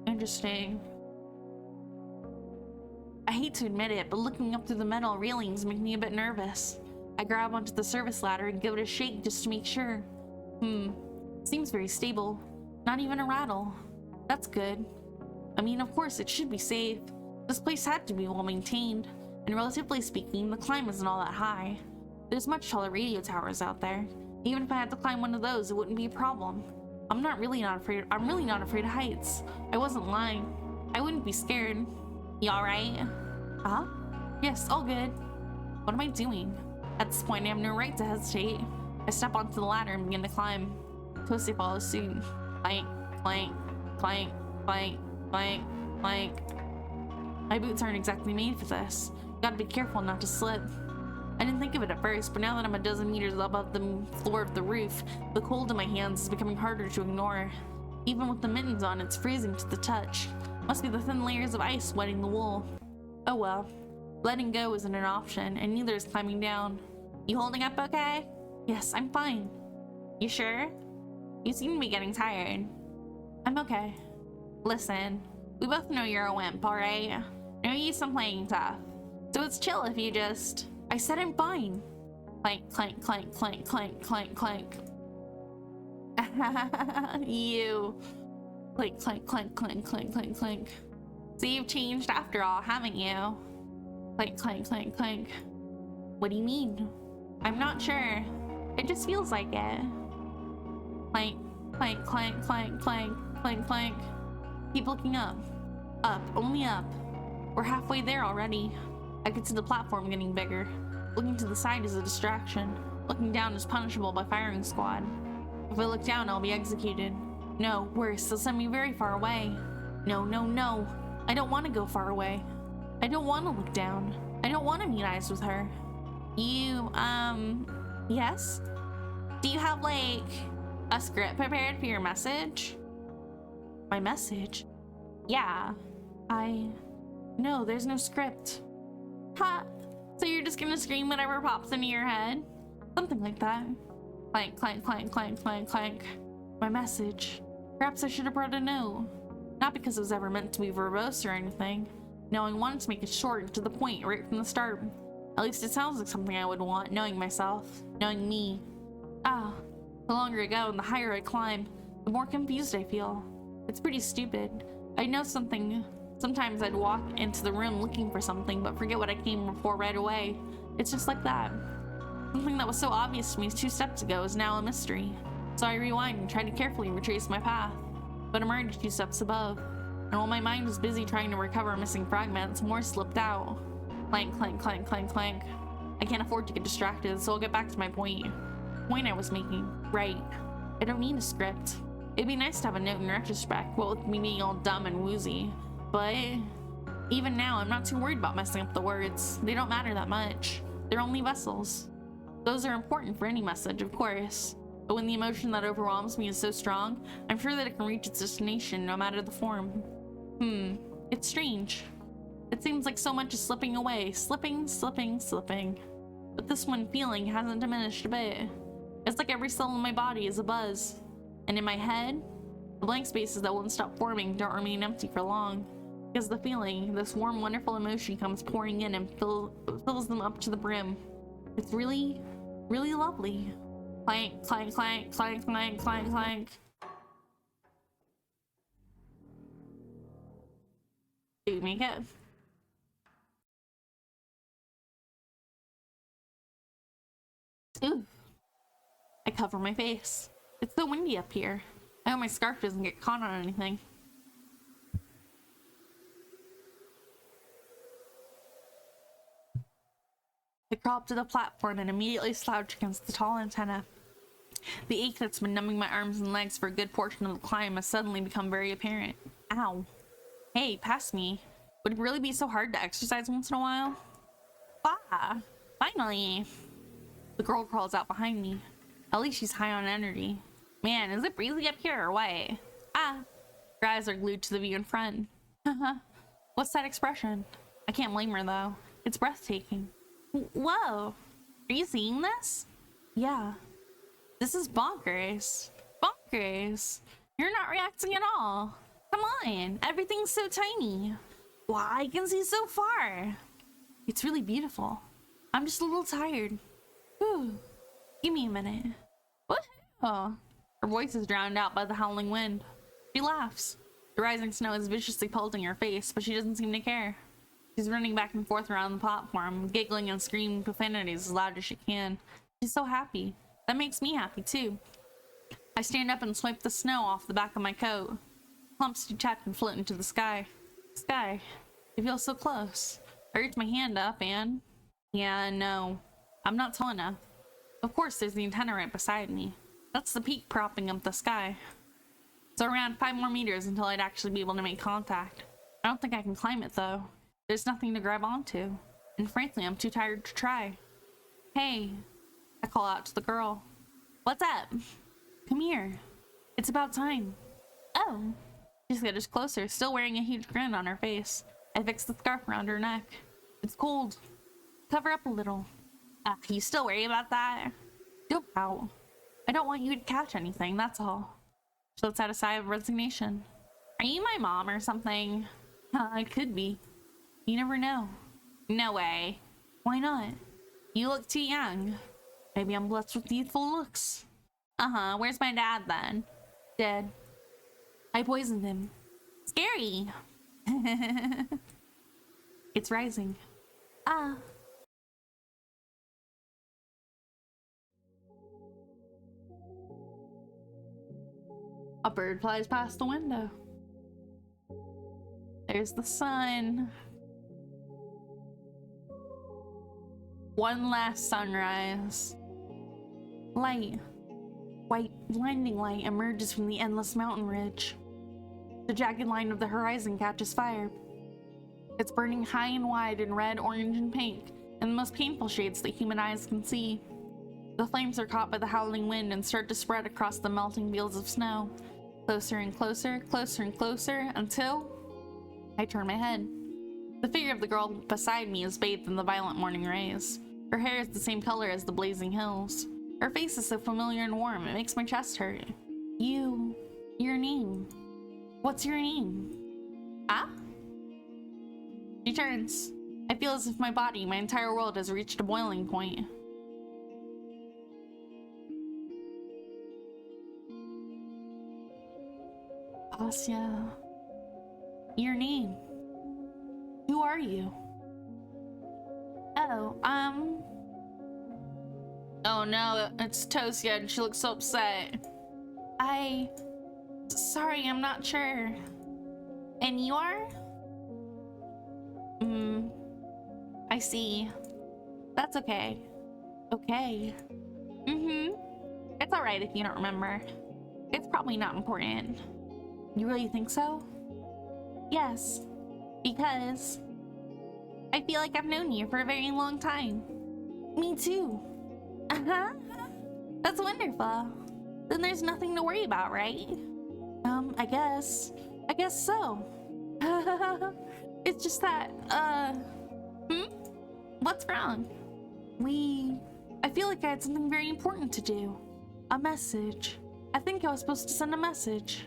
Interesting. I hate to admit it, but looking up through the metal railings make me a bit nervous. I grab onto the service ladder and give it a shake just to make sure. Seems very stable. Not even a rattle. That's good. I mean, of course, it should be safe. This place had to be well maintained, and relatively speaking, the climb isn't all that high. There's much taller radio towers out there. Even if I had to climb one of those, it wouldn't be a problem. I'm really not afraid of heights. I wasn't lying. I wouldn't be scared. You alright? Huh? Yes, all good. What am I doing? At this point, I have no right to hesitate. I step onto the ladder and begin to climb. Tosya follows suit. Clank, clank, clank, clank, clank, clank. My boots aren't exactly made for this. Gotta be careful not to slip. I didn't think of it at first, but now that I'm a dozen meters above the floor of the roof, the cold in my hands is becoming harder to ignore. Even with the mittens on, it's freezing to the touch. Must be the thin layers of ice wetting the wool. Oh well. Letting go isn't an option, and neither is climbing down. You holding up okay? Yes, I'm fine. You sure? You seem to be getting tired. I'm okay. Listen, we both know you're a wimp, alright? No use in playing tough. So it's chill if you just... I said I'm fine. Clank, clank, clank, clank, clank, clank, clank. You. Clank, clank, clank, clank, clank, clank, clank. So you've changed after all, haven't you? Clank, clank, clank, clank. What do you mean? I'm not sure. It just feels like it. Clank, clank, clank, clank, clank, clank, clank. Keep looking up. Up, only up. We're halfway there already. I could see the platform getting bigger. Looking to the side is a distraction. Looking down is punishable by firing squad. If I look down, I'll be executed. No, worse, they'll send me very far away. No, no, no. I don't want to go far away. I don't want to look down. I don't want to meet eyes with her. You, yes? Do you have, like, A script prepared for your message? My message? Yeah. No, there's no script. Ha! So you're just gonna scream whatever pops into your head? Something like that. Clank, clank, clank, clank, clank, clank. My message. Perhaps I should have brought a note. Not because it was ever meant to be verbose or anything. No, I wanted to make it short and to the point right from the start. At least it sounds like something I would want, knowing myself, knowing me. Ah, the longer I go and the higher I climb, the more confused I feel. It's pretty stupid. I know something. Sometimes I'd walk into the room looking for something, but forget what I came for right away. It's just like that. Something that was so obvious to me 2 steps ago is now a mystery. So I rewind and try to carefully retrace my path. But I'm already 2 steps above. And while my mind was busy trying to recover missing fragments, more slipped out. Clank, clank, clank, clank, clank. I can't afford to get distracted, so I'll get back to my point. The point I was making. Right. I don't need a script. It'd be nice to have a note in retrospect, what with me being all dumb and woozy. But even now, I'm not too worried about messing up the words. They don't matter that much. They're only vessels. Those are important for any message, of course. But when the emotion that overwhelms me is so strong, I'm sure that it can reach its destination no matter the form. It's strange. It seems like so much is slipping away. Slipping, slipping, slipping. But this one feeling hasn't diminished a bit. It's like every cell in my body is a buzz. And in my head, the blank spaces that won't stop forming don't remain empty for long. Because the feeling, this warm, wonderful emotion comes pouring in and fills them up to the brim. It's really, really lovely. Clank, clank, clank, clank, clank, clank, clank. Do you make it? Ooh. I cover my face. It's so windy up here. I hope my scarf doesn't get caught on anything. I crawl up to the platform and immediately slouch against the tall antenna. The ache that's been numbing my arms and legs for a good portion of the climb has suddenly become very apparent. Ow. Hey, pass me. Would it really be so hard to exercise once in a while? Ah, finally. The girl crawls out behind me. At least she's high on energy. Man, is it breezy up here or what? Ah. Her eyes are glued to the view in front. Haha. What's that expression? I can't blame her though. It's breathtaking. Whoa. Are you seeing this? Yeah. This is bonkers. Bonkers. You're not reacting at all. Come on. Everything's so tiny. Wow, I can see so far. It's really beautiful. I'm just a little tired. Whew. Give me a minute. Woohoo! Her voice is drowned out by the howling wind. She laughs. The rising snow is viciously pelting her face, but she doesn't seem to care. She's running back and forth around the platform, giggling and screaming profanities as loud as she can. She's so happy. That makes me happy too. I stand up and swipe the snow off the back of my coat. Clumps detach and float into the sky. Sky. It feels so close. I reach my hand up and... Yeah, no. I'm not tall enough. Of course, there's the antenna right beside me. That's the peak propping up the sky. So around 5 more meters until I'd actually be able to make contact. I don't think I can climb it though. There's nothing to grab onto. And frankly, I'm too tired to try. Hey. I call out to the girl. What's up? Come here. It's about time. Oh. She scutters closer, still wearing a huge grin on her face. I fix the scarf around her neck. It's cold. Cover up a little. You still worry about that? Don't pout. I don't want you to catch anything, that's all. She lets out a sigh of resignation. Are you my mom or something? I could be. You never know. No way. Why not? You look too young. Maybe I'm blessed with youthful looks. Where's my dad then? Dead. I poisoned him. Scary. It's rising. A bird flies past the window. There's the sun. One last sunrise. Light. White, blinding light emerges from the endless mountain ridge. The jagged line of the horizon catches fire. It's burning high and wide in red, orange, and pink, and the most painful shades that human eyes can see. The flames are caught by the howling wind and start to spread across the melting fields of snow. Closer and closer, closer and closer, until I turn my head. The figure of the girl beside me is bathed in the violent morning rays. Her hair is the same color as the blazing hills. Her face is so familiar and warm, it makes my chest hurt. Your name. What's your name? Ah? She turns. I feel as if my body, my entire world has reached a boiling point. Tosya. Your name. Who are you? Oh no, it's Tosya and she looks so upset. Sorry, I'm not sure. And you are? I see. That's okay. Okay. It's alright if you don't remember. It's probably not important. You really think so? Yes. Because I feel like I've known you for a very long time. Me too. That's wonderful. Then there's nothing to worry about, right? I guess so. It's just that, What's wrong? I feel like I had something very important to do. A message. I think I was supposed to send a message.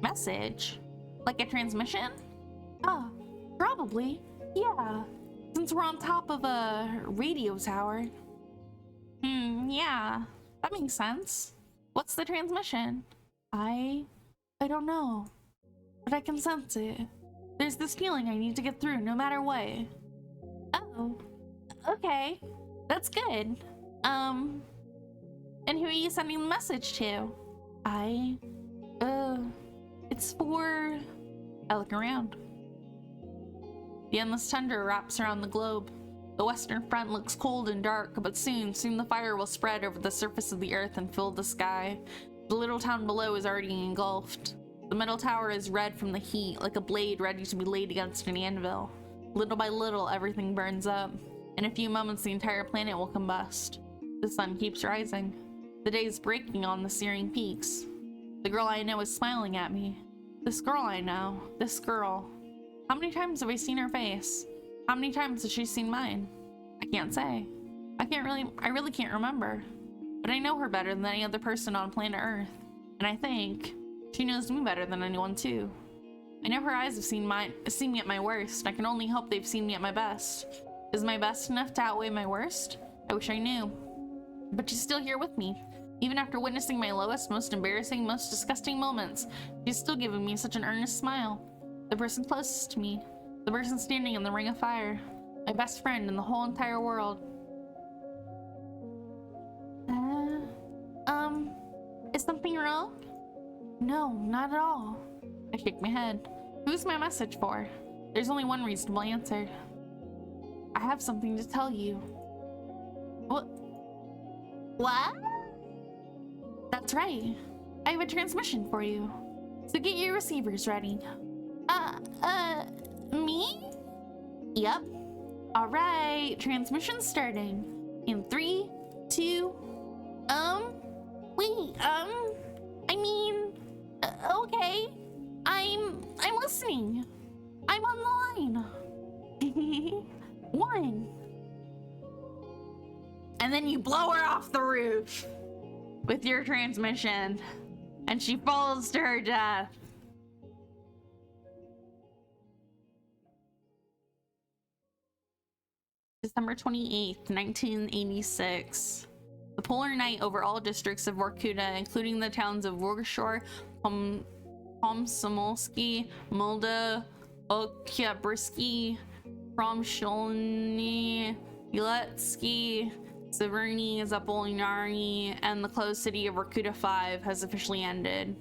Message? Like a transmission? Probably. Yeah. Since we're on top of a radio tower. Yeah. That makes sense. What's the transmission? I don't know. But I can sense it. There's this feeling I need to get through no matter what. Oh. Okay. That's good. And who are you sending the message to? It's for... I look around. The endless tundra wraps around the globe. The western front looks cold and dark, but soon the fire will spread over the surface of the earth and fill the sky. The little town below is already engulfed. The metal tower is red from the heat, like a blade ready to be laid against an anvil. Little by little, everything burns up. In a few moments, the entire planet will combust. The sun keeps rising. The day is breaking on the searing peaks. The girl I know is smiling at me. This girl I know. This girl. How many times have I seen her face? How many times has she seen mine? I can't say. I really can't remember. But I know her better than any other person on planet Earth. And I think she knows me better than anyone too. I know her eyes have seen me at my worst. I can only hope they've seen me at my best. Is my best enough to outweigh my worst? I wish I knew. But she's still here with me. Even after witnessing my lowest, most embarrassing, most disgusting moments, she's still giving me such an earnest smile. The person closest to me. The person standing in the ring of fire. My best friend in the whole entire world. Is something wrong? No, not at all. I shake my head. Who's my message for? There's only one reasonable answer. I have something to tell you. What? That's right. I have a transmission for you. So get your receivers ready. Me? Yep. Alright, transmission starting. In 3, 2, okay. I'm listening. I'm on the line. 1. And then you blow her off the roof with your transmission, and she falls to her death. December 28th, 1986. The polar night over all districts of Vorkuta, including the towns of Vorgashor, Komsomolsky, Mulda, Oktyabrski, Promsholny, Yeletsky, Severny, Zapolinari, and the closed city of Vorkuta 5 has officially ended.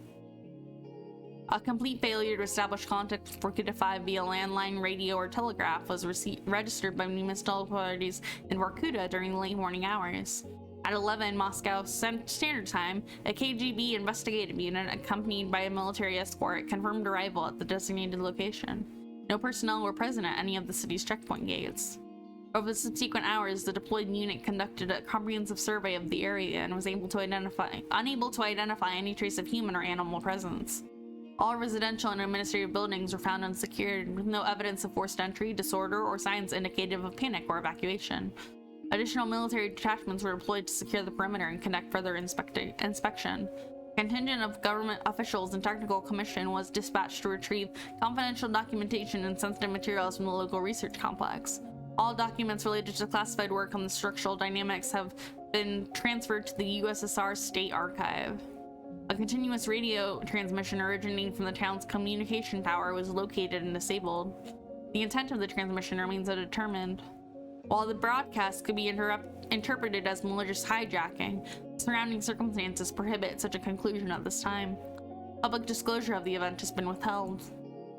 A complete failure to establish contact with Vorkuta 5 via landline, radio, or telegraph was registered by municipal authorities in Vorkuta during the late morning hours. At 11 Moscow Standard Time, a KGB investigative unit accompanied by a military escort confirmed arrival at the designated location. No personnel were present at any of the city's checkpoint gates. Over the subsequent hours, the deployed unit conducted a comprehensive survey of the area and was unable to identify any trace of human or animal presence. All residential and administrative buildings were found unsecured, with no evidence of forced entry, disorder, or signs indicative of panic or evacuation. Additional military detachments were deployed to secure the perimeter and conduct further inspection. A contingent of government officials and technical commission was dispatched to retrieve confidential documentation and sensitive materials from the local research complex. All documents related to classified work on the structural dynamics have been transferred to the USSR State Archive. A continuous radio transmission originating from the town's communication tower was located and disabled. The intent of the transmission remains undetermined. While the broadcast could be interpreted as malicious hijacking, surrounding circumstances prohibit such a conclusion at this time. Public disclosure of the event has been withheld.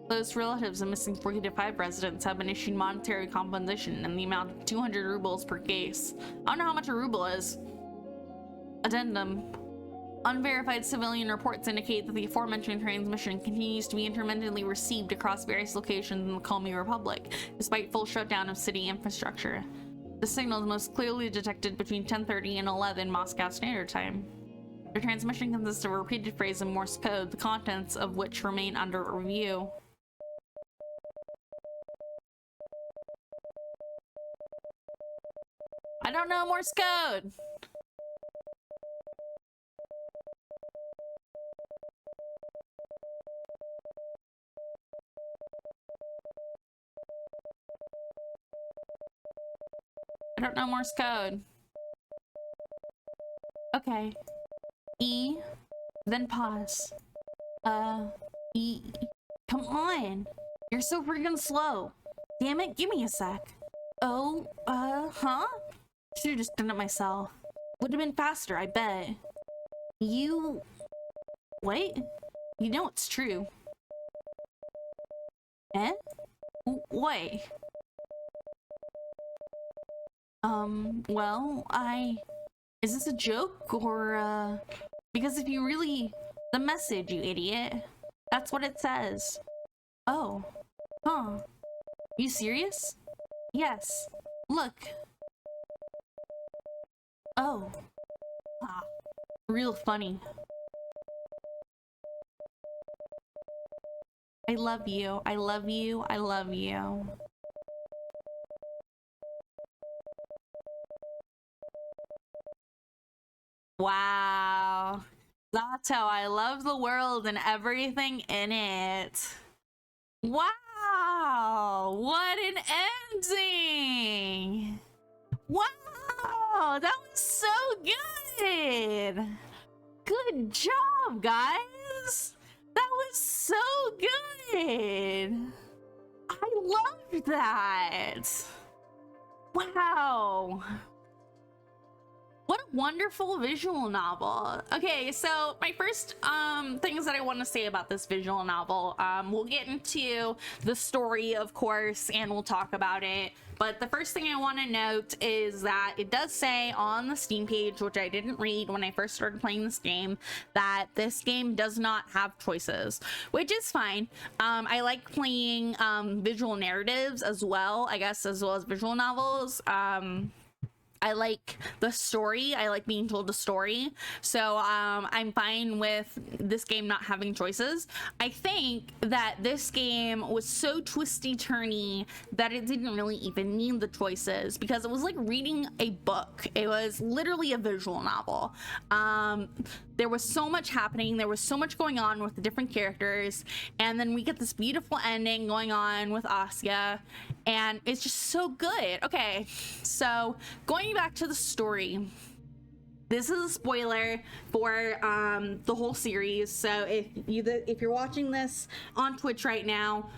Those relatives of missing 45 residents have been issued monetary compensation in the amount of 200 rubles per case. I don't know how much a ruble is. Addendum. Unverified civilian reports indicate that the aforementioned transmission continues to be intermittently received across various locations in the Komi Republic, despite full shutdown of city infrastructure. The signal is most clearly detected between 10:30 and 11 Moscow Standard Time. The transmission consists of a repeated phrase in Morse code, the contents of which remain under review. I don't know Morse code! I don't know Morse code. Okay. E, then pause. E. Come on! You're so freaking slow. Damn it, give me a sec. Oh, huh? Should've just done it myself. Would've been faster, I bet. You... Wait? You know it's true. Eh? Wait. Well, Is this a joke, or, Because if you really... The message, you idiot. That's what it says. Oh. Huh. You serious? Yes. Look. Oh. Ah. Real funny. I love you. I love you. I love you. Wow. Zato, I love the world and everything in it. Wow. What an ending. Wow. That was so good. Good job, guys. That was so good. I loved that. Wow. What a wonderful visual novel. Okay, so my first things that I want to say about this visual novel, we'll get into the story, of course, and we'll talk about it. But the first thing I want to note is that it does say on the Steam page, which I didn't read when I first started playing this game, that this game does not have choices, which is fine. I like playing visual narratives as well, I guess, as well as visual novels. I like the story. I like being told a story. So I'm fine with this game not having choices. I think that this game was so twisty-turny that it didn't really even need the choices, because it was like reading a book. It was literally a visual novel. There was so much happening. There was so much going on with the different characters. And then we get this beautiful ending going on with Asya. And it's just so good. Okay, so going back to the story. This is a spoiler for the whole series. So if you're watching this on Twitch right now,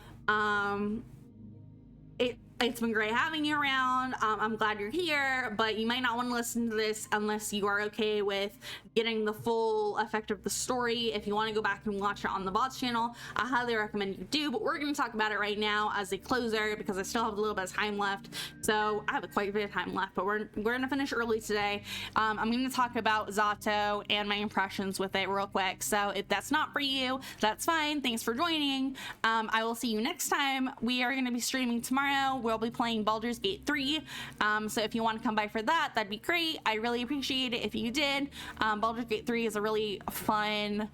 it's been great having you around. I'm glad you're here, but you might not want to listen to this unless you are okay with getting the full effect of the story. If you want to go back and watch it on the VODs channel, I highly recommend you do, but we're going to talk about it right now as a closer because I still have a little bit of time left. So I have quite a bit of time left, but we're going to finish early today. I'm going to talk about ZATO and my impressions with it real quick. So if that's not for you, that's fine. Thanks for joining. I will see you next time. We are going to be streaming tomorrow we'll be playing Baldur's Gate 3. So if you want to come by for that, that'd be great. I really appreciate it if you did. Baldur's Gate 3 is a really fun,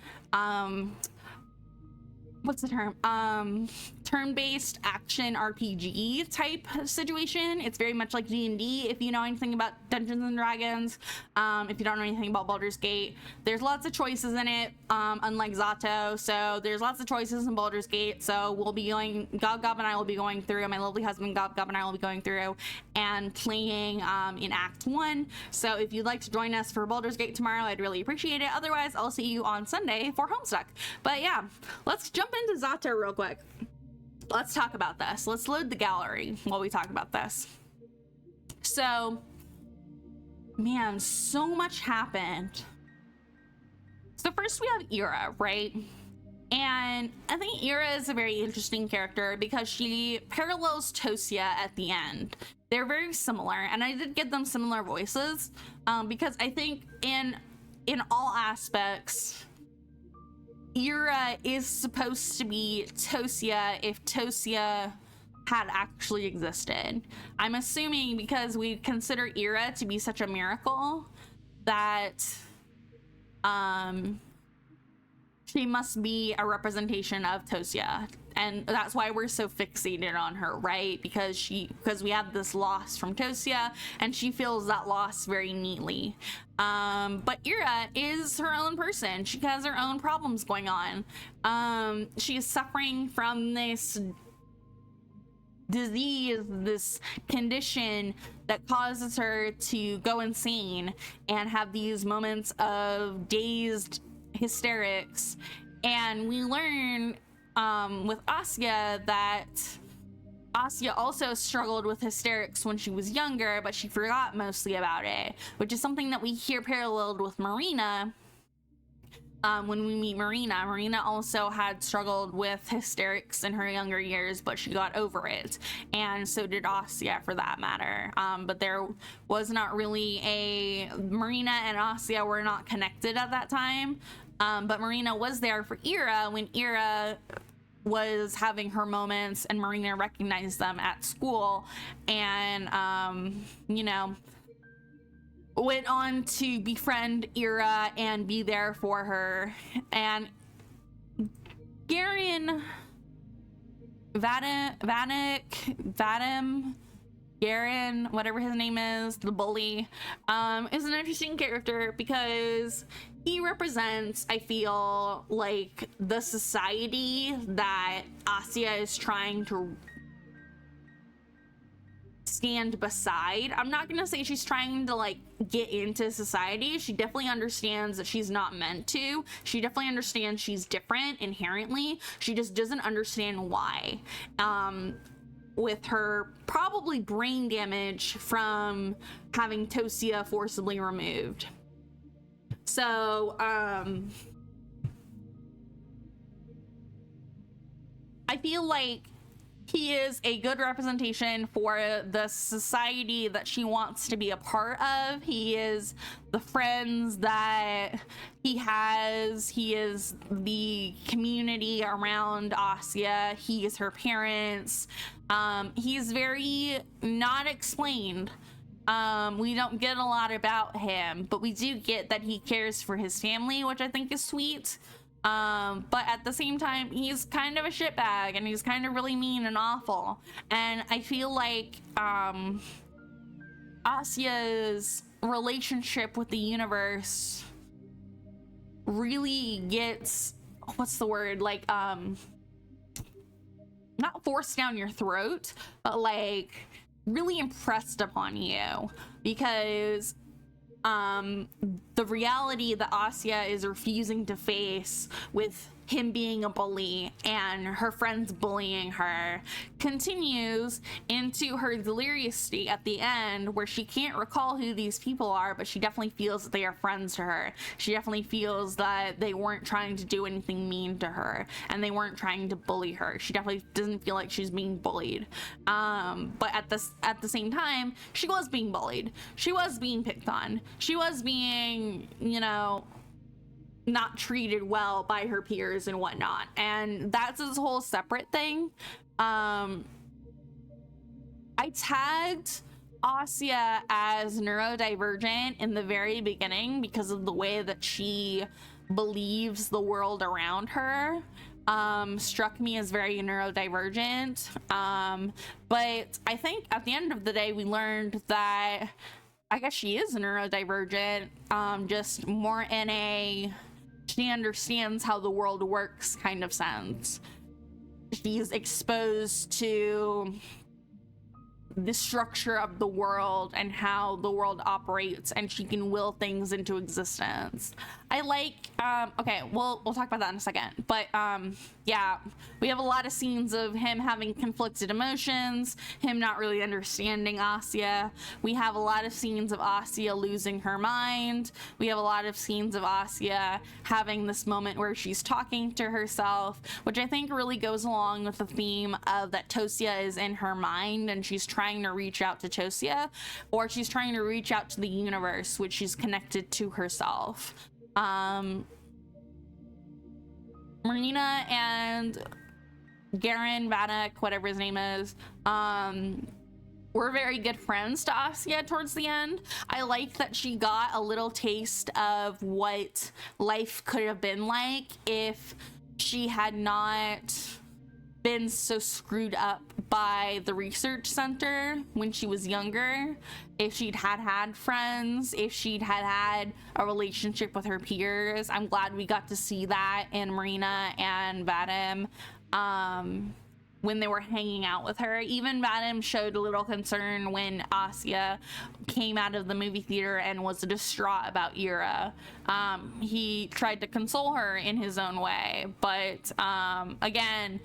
what's the term? Turn-based action RPG type situation. It's very much like D&D. If you know anything about Dungeons and Dragons, if you don't know anything about Baldur's Gate, there's lots of choices in it, unlike Z.A.T.O. So there's lots of choices in Baldur's Gate. So we'll be going, Gob and I will be going through, my lovely husband Gob and I will be going through and playing in Act 1. So if you'd like to join us for Baldur's Gate tomorrow, I'd really appreciate it. Otherwise, I'll see you on Sunday for Homestuck. But yeah, let's jump into Z.A.T.O. real quick. Let's talk about this. Let's load the gallery while we talk about this. So, man, so much happened. So first we have Ira, right? And I think Ira is a very interesting character because she parallels Tosya at the end. They're very similar, and I did give them similar voices because I think in all aspects, Ira is supposed to be Tosya if Tosya had actually existed. I'm assuming because we consider Ira to be such a miracle that she must be a representation of Tosya, and that's why we're so fixated on her, right? Because we have this loss from Tosya, and she feels that loss very neatly. But Ira is her own person. She has her own problems going on. She is suffering from this disease, this condition that causes her to go insane and have these moments of dazed hysterics. And we learn with Asya that Asya also struggled with hysterics when she was younger, but she forgot mostly about it, which is something that we hear paralleled with Marina. When we meet Marina, Marina also had struggled with hysterics in her younger years, but she got over it, and so did Asya for that matter. But there was not really Marina and Asya were not connected at that time, but Marina was there for Ira when Ira was having her moments, and Marina recognized them at school, and went on to befriend Ira and be there for her. And Garen Garen, whatever his name is, the bully, is an interesting character because he represents, I feel like, the society that Asya is trying to stand beside. I'm not gonna say she's trying to like get into society. She definitely understands that she's not meant to. She definitely understands she's different inherently. She just doesn't understand why. With her probably brain damage from having Tosya forcibly removed. So I feel like he is a good representation for the society that she wants to be a part of. He is the friends that he has. He is the community around Asya. He is her parents. He's very not explained. We don't get a lot about him, but we do get that he cares for his family, which I think is sweet. But at the same time, he's kind of a shitbag, and he's kind of really mean and awful. And I feel like Asya's relationship with the universe really gets, what's the word, like not forced down your throat, but like really impressed upon you, because the reality that Asya is refusing to face with him being a bully and her friends bullying her continues into her delirious state at the end, where she can't recall who these people are, but she definitely feels that they are friends to her. She definitely feels that they weren't trying to do anything mean to her, and they weren't trying to bully her. She definitely doesn't feel like she's being bullied. But at the same time, she was being bullied. She was being picked on. She was being, not treated well by her peers and whatnot, and that's this whole separate thing. I tagged Asya as neurodivergent in the very beginning because of the way that she believes the world around her struck me as very neurodivergent. But I think at the end of the day, we learned that I guess she is neurodivergent, just more in a she understands how the world works kind of sense. She's exposed to the structure of the world and how the world operates, and she can will things into existence. I like okay, we'll talk about that in a second, but yeah, we have a lot of scenes of him having conflicted emotions, him not really understanding Asya. We have a lot of scenes of Asya losing her mind. We have a lot of scenes of Asya having this moment where she's talking to herself, which I think really goes along with the theme of that Tosya is in her mind and she's trying to reach out to Tosya, or she's trying to reach out to the universe, which she's connected to herself. Marina and Garen Vanek, whatever his name is, were very good friends to Asya towards the end. I like that she got a little taste of what life could have been like if she had not been so screwed up by the research center when she was younger, if she'd had friends, if she'd had a relationship with her peers. I'm glad we got to see that in Marina and Vadim when they were hanging out with her. Even Vadim showed a little concern when Asya came out of the movie theater and was distraught about Ira. He tried to console her in his own way, but again,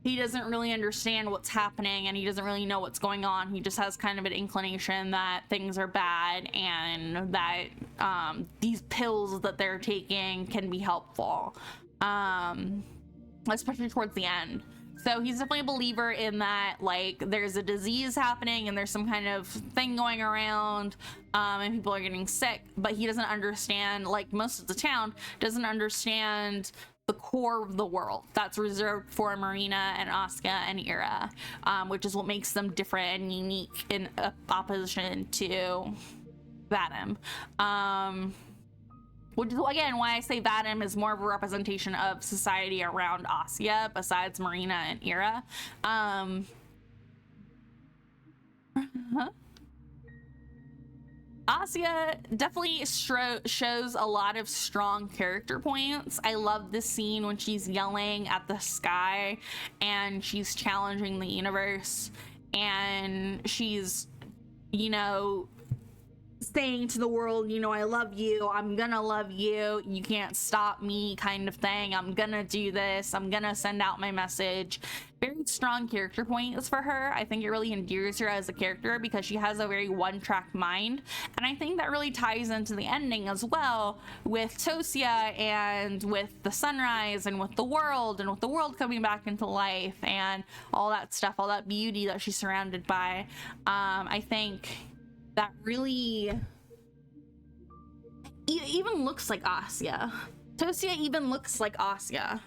he doesn't really understand what's happening and he doesn't really know what's going on. He just has kind of an inclination that things are bad and that these pills that they're taking can be helpful, especially towards the end. So he's definitely a believer in that, like, there's a disease happening and there's some kind of thing going around, and people are getting sick, but he doesn't understand, like most of the town doesn't understand the core of the world that's reserved for Marina and Asya and Ira, which is what makes them different and unique in opposition to Vadim. Which is, again, why I say Vadim is more of a representation of society around Asya besides Marina and Ira. Asya definitely shows a lot of strong character points. I love this scene when she's yelling at the sky and she's challenging the universe, and she's, you know, saying to the world, you know, I love you, I'm gonna love you, you can't stop me kind of thing, I'm gonna do this, I'm gonna send out my message. Very strong character points for her. I think it really endears her as a character because she has a very one-track mind, and I think that really ties into the ending as well with Tosya and with the sunrise and with the world coming back into life and all that stuff, all that beauty that she's surrounded by. I think that really even looks like Asya. Tosya even looks like Asya.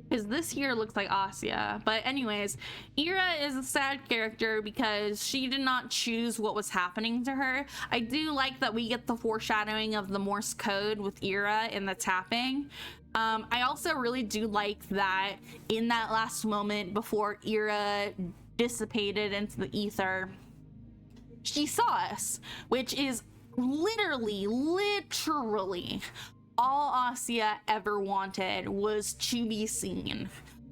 Because this here looks like Asya. But anyways, Ira is a sad character because she did not choose what was happening to her. I do like that we get the foreshadowing of the Morse code with Ira in the tapping. I also really do like that in that last moment before Ira dissipated into the ether, she saw us, which is literally all Asya ever wanted was to be seen.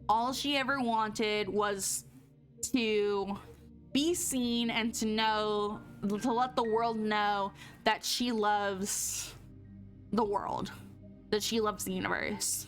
All she ever wanted was to be seen and to know, to let the world know that she loves the world, that she loves the universe.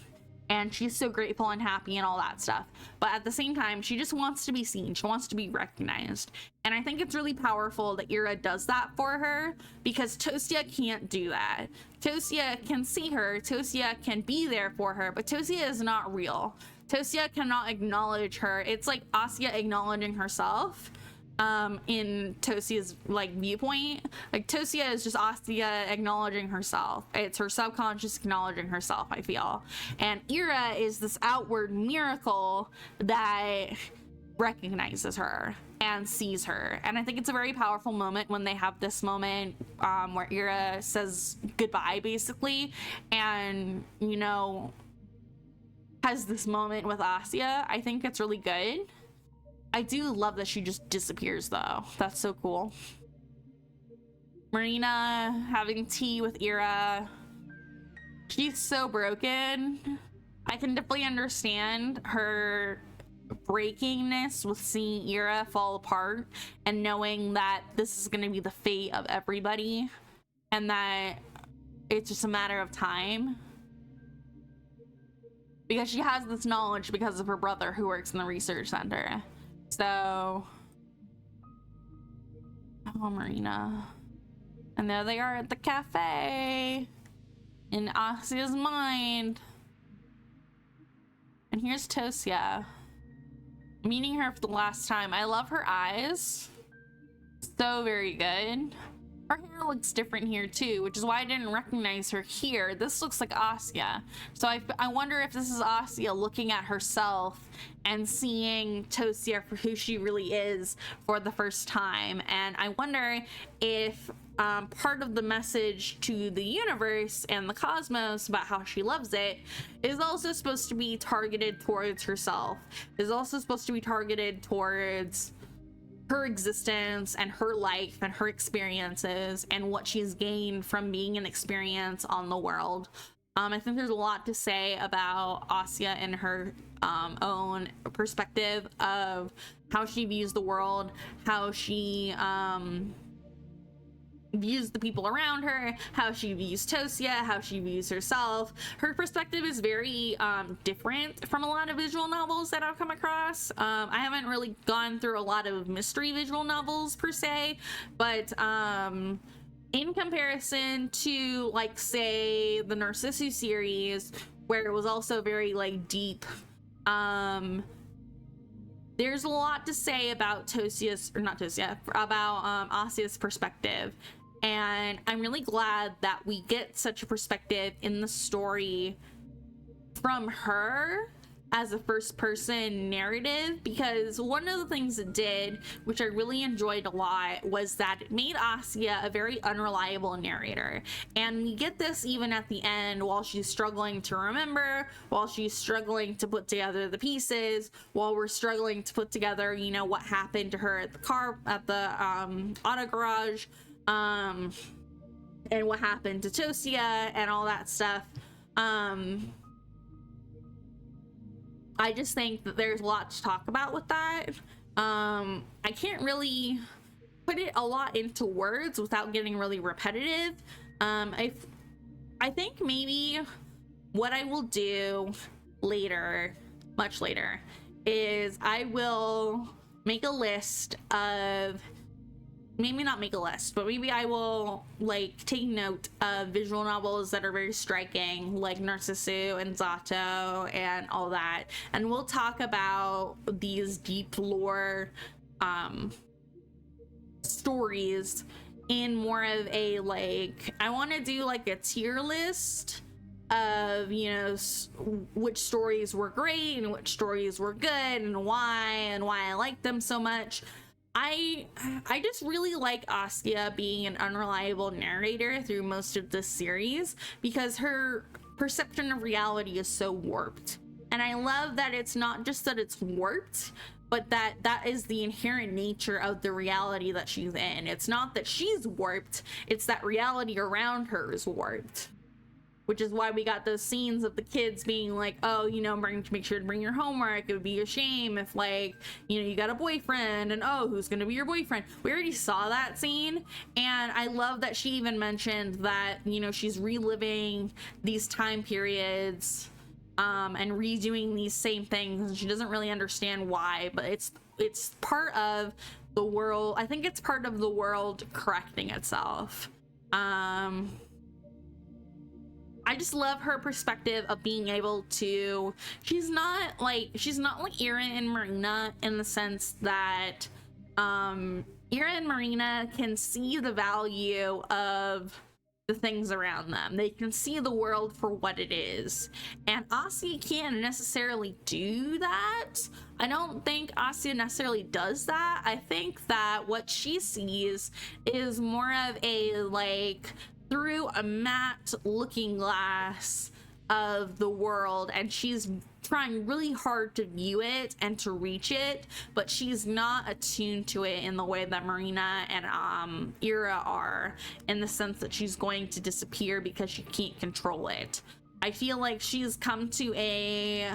And she's so grateful and happy and all that stuff. But at the same time, she just wants to be seen. She wants to be recognized. And I think it's really powerful that Ira does that for her, because Tosya can't do that. Tosya can see her. Tosya can be there for her, but Tosya is not real. Tosya cannot acknowledge her. It's like Asya acknowledging herself. in Tosya's like viewpoint. Like Tosya is just Asya acknowledging herself. It's her subconscious acknowledging herself, I feel. And Ira is this outward miracle that recognizes her and sees her. And I think it's a very powerful moment when they have this moment where Ira says goodbye basically, and you know, has this moment with Asya. I think it's really good. I do love that she just disappears though. That's so cool. Marina having tea with Ira. She's so broken. I can definitely understand her breakingness with seeing Ira fall apart and knowing that this is going to be the fate of everybody and that it's just a matter of time, because she has this knowledge because of her brother who works in the research center. So, oh, Marina. And there they are at the cafe in Asya's mind. And here's Tosya. Meeting her for the last time. I love her eyes. So very good. Her hair looks different here too, which is why I didn't recognize her here. This looks like Asya. So I wonder if this is Asya looking at herself and seeing Tosya for who she really is for the first time. And I wonder if part of the message to the universe and the cosmos about how she loves it is also supposed to be targeted towards herself, is also supposed to be targeted towards her existence and her life and her experiences and what she's gained from being an experience on the world. I think there's a lot to say about Asya and her own perspective of how she views the world, how she views the people around her, how she views Tosya, how she views herself. Her perspective is very different from a lot of visual novels that I've come across. I haven't really gone through a lot of mystery visual novels per se, but in comparison to, like, say the Narcissu series, where it was also very like deep, there's a lot to say about Tosya's, or not Tosya, about Asya's perspective. And I'm really glad that we get such a perspective in the story from her as a first person narrative, because one of the things it did, which I really enjoyed a lot, was that it made Asya a very unreliable narrator. And we get this even at the end, while she's struggling to remember, while she's struggling to put together the pieces, while we're struggling to put together, you know, what happened to her at the auto garage, and what happened to Tosya and all that stuff. I just think that there's a lot to talk about with that. I can't really put it a lot into words without getting really repetitive. I think maybe what I will do later, much later, is I will make a list of, maybe not make a list, but maybe I will like take note of visual novels that are very striking, like Narcissu and Z.A.T.O and all that, and we'll talk about these deep lore stories in more of a, like, I want to do like a tier list of, you know, which stories were great and which stories were good and why I like them so much. I just really like Asya being an unreliable narrator through most of this series, because her perception of reality is so warped. And I love that it's not just that it's warped, but that is the inherent nature of the reality that she's in. It's not that she's warped, it's that reality around her is warped. Which is why we got those scenes of the kids being like, oh, you know, make sure to bring your homework. It would be a shame if, like, you know, you got a boyfriend, and oh, who's gonna be your boyfriend? We already saw that scene, and I love that she even mentioned that, you know, she's reliving these time periods and redoing these same things, and she doesn't really understand why, but it's part of the world. I think it's part of the world correcting itself. I just love her perspective of being able to, she's not like Ira and Marina in the sense that Ira and Marina can see the value of the things around them. They can see the world for what it is. And Asya can't necessarily do that. I don't think Asya necessarily does that. I think that what she sees is more of a, like, through a matte looking glass of the world, and she's trying really hard to view it and to reach it, but she's not attuned to it in the way that Marina and Ira are, in the sense that she's going to disappear because she can't control it. I feel like she's come to a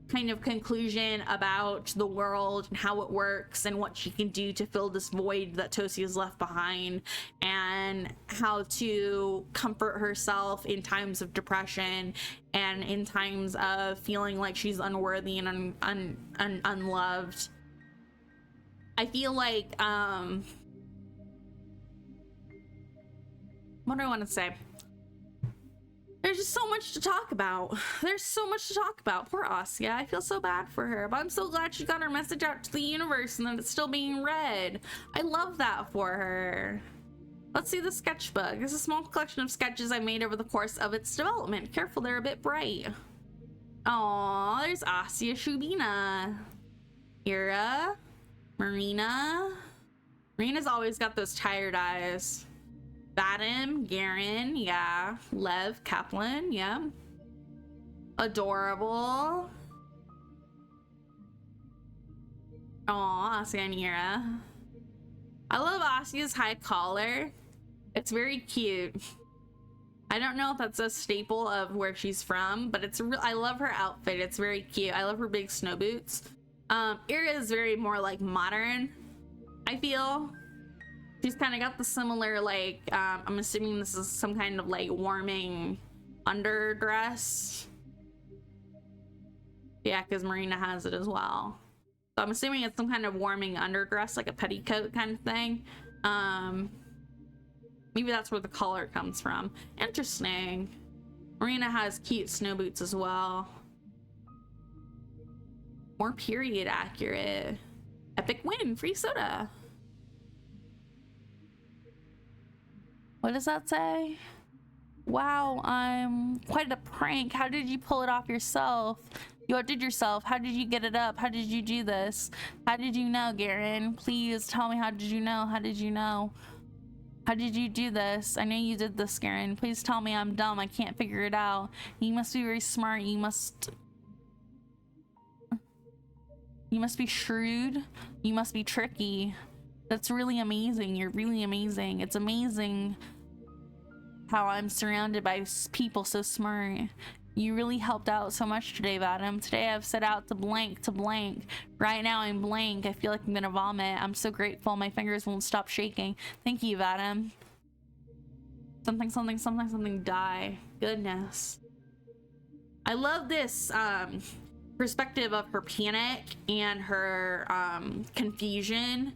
kind of conclusion about the world and how it works and what she can do to fill this void that Tosya's left behind, and how to comfort herself in times of depression and in times of feeling like she's unworthy and unloved. I feel like what do I want to say? There's just so much to talk about. There's so much to talk about. Poor Asya. I feel so bad for her, but I'm so glad she got her message out to the universe and that it's still being read. I love that for her. Let's see the sketchbook. It's a small collection of sketches I made over the course of its development. Careful, they're a bit bright. Aww, there's Asya, Shubina, Ira, Marina. Marina's always got those tired eyes. Vadim, Garen, yeah. Lev, Kaplan, yeah. Adorable. Aw, Asya and Ira. I love Asya's high collar. It's very cute. I don't know if that's a staple of where she's from, but it's I love her outfit. It's very cute. I love her big snow boots. Ira is very more like modern, I feel. She's kind of got the similar, like, I'm assuming this is some kind of, like, warming underdress. Yeah, because Marina has it as well. So I'm assuming it's some kind of warming underdress, like a petticoat kind of thing. Maybe that's where the color comes from. Interesting. Marina has cute snow boots as well. More period accurate. Epic win, free soda. What does that say? Wow, I'm quite a prank. How did you pull it off yourself? You outdid yourself. How did you get it up? How did you do this? How did you know, Garen? Please tell me, how did you know? How did you know? How did you do this? I know you did this, Garen. Please tell me. I'm dumb. I can't figure it out. You must be very smart. You must be shrewd. You must be tricky. That's really amazing. You're really amazing. It's amazing how I'm surrounded by people so smart. You really helped out so much today, Vadim. Today I've set out to blank. Right now I'm blank. I feel like I'm gonna vomit. I'm so grateful. My fingers won't stop shaking. Thank you, Vadim. Something die. Goodness. I love this perspective of her panic and her confusion,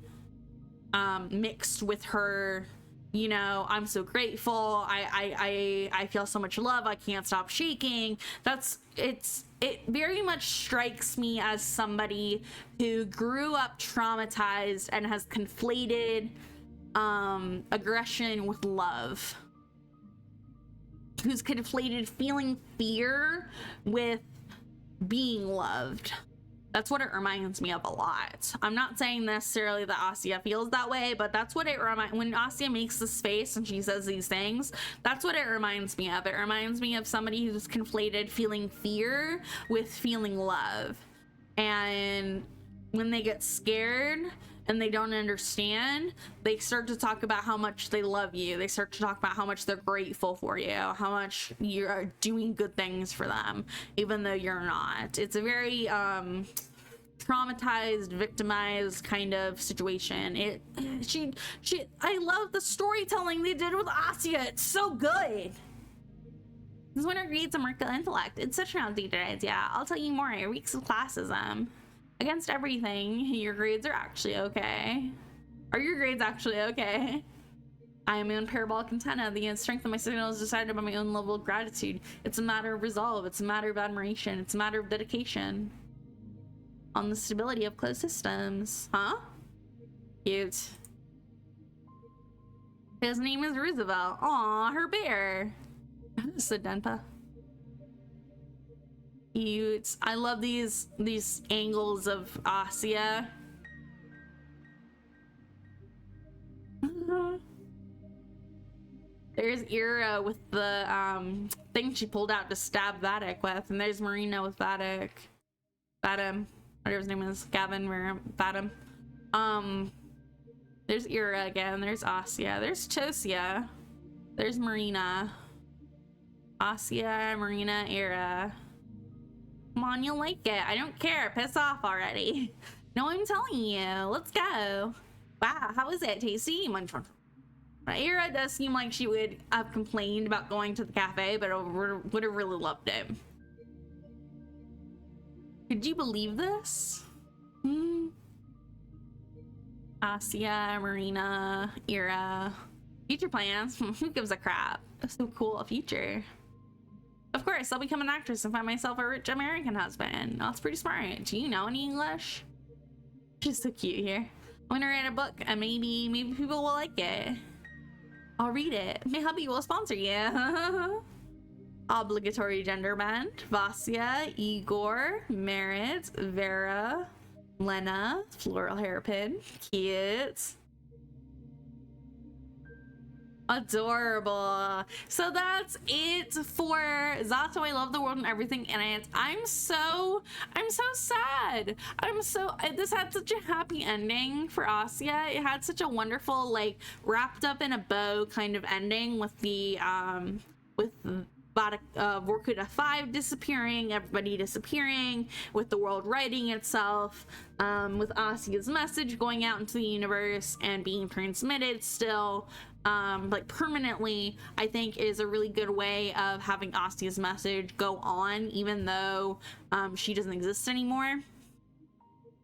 mixed with her, you know, I'm so grateful, I feel so much love, I can't stop shaking. It very much strikes me as somebody who grew up traumatized and has conflated aggression with love, who's conflated feeling fear with being loved. That's what it reminds me of a lot. I'm not saying necessarily that Asya feels that way, but that's what it reminds, when Asya makes this face and she says these things, that's what it reminds me of. It reminds me of somebody who's conflated feeling fear with feeling love. And when they get scared and they don't understand, they start to talk about how much they love you. They start to talk about how much they're grateful for you, how much you're doing good things for them, even though you're not. It's a very traumatized, victimized kind of situation. I love the storytelling they did with Asya. It's so good. This winter grades a Merkle intellect. It's such an outdated idea. I'll tell you more. Weeks of classism. Against everything, your grades are actually okay. Are your grades actually okay? I am in parabolic antenna. The strength of my signal is decided by my own level of gratitude. It's a matter of resolve. It's a matter of admiration. It's a matter of dedication. On the stability of closed systems. Huh? Cute. His name is Roosevelt. Aw, her bear. Sedenpa. Cute. I love these angles of Asya. There's Ira with the thing she pulled out to stab Z.A.T.O with, and there's Marina with Z.A.T.O. Z.A.T.O, whatever his name is, Gavin Z.A.T.O. There's Ira again, there's Asya, there's Tosya, there's Marina. Asya, Marina, Ira. Come on, you'll like it. I don't care. Piss off already. No, I'm telling you. Let's go. Wow, how is it? Tasty? Munch. Ira does seem like she would have complained about going to the cafe, but I would have really loved it. Could you believe this? Asya, Marina, Ira. Future plans? Who gives a crap? That's so cool, a future. Of course, I'll become an actress and find myself a rich American husband. That's pretty smart. Do you know any English? She's so cute here. I'm gonna write a book and maybe people will like it. I'll read it. My hubby will sponsor you. Obligatory gender bend. Vasya, Igor, Merit, Vera, Lena, floral hairpin. Cute. Adorable. So that's it for Z.A.T.O. I love the world and everything in it. I'm so sad. This had such a happy ending for Asya. It had such a wonderful, like, wrapped up in a bow kind of ending with the Vorkuta 5 disappearing, everybody disappearing, with the world righting itself, with Asya's message going out into the universe and being transmitted still, like permanently. I think is a really good way of having Asya's message go on even though she doesn't exist anymore.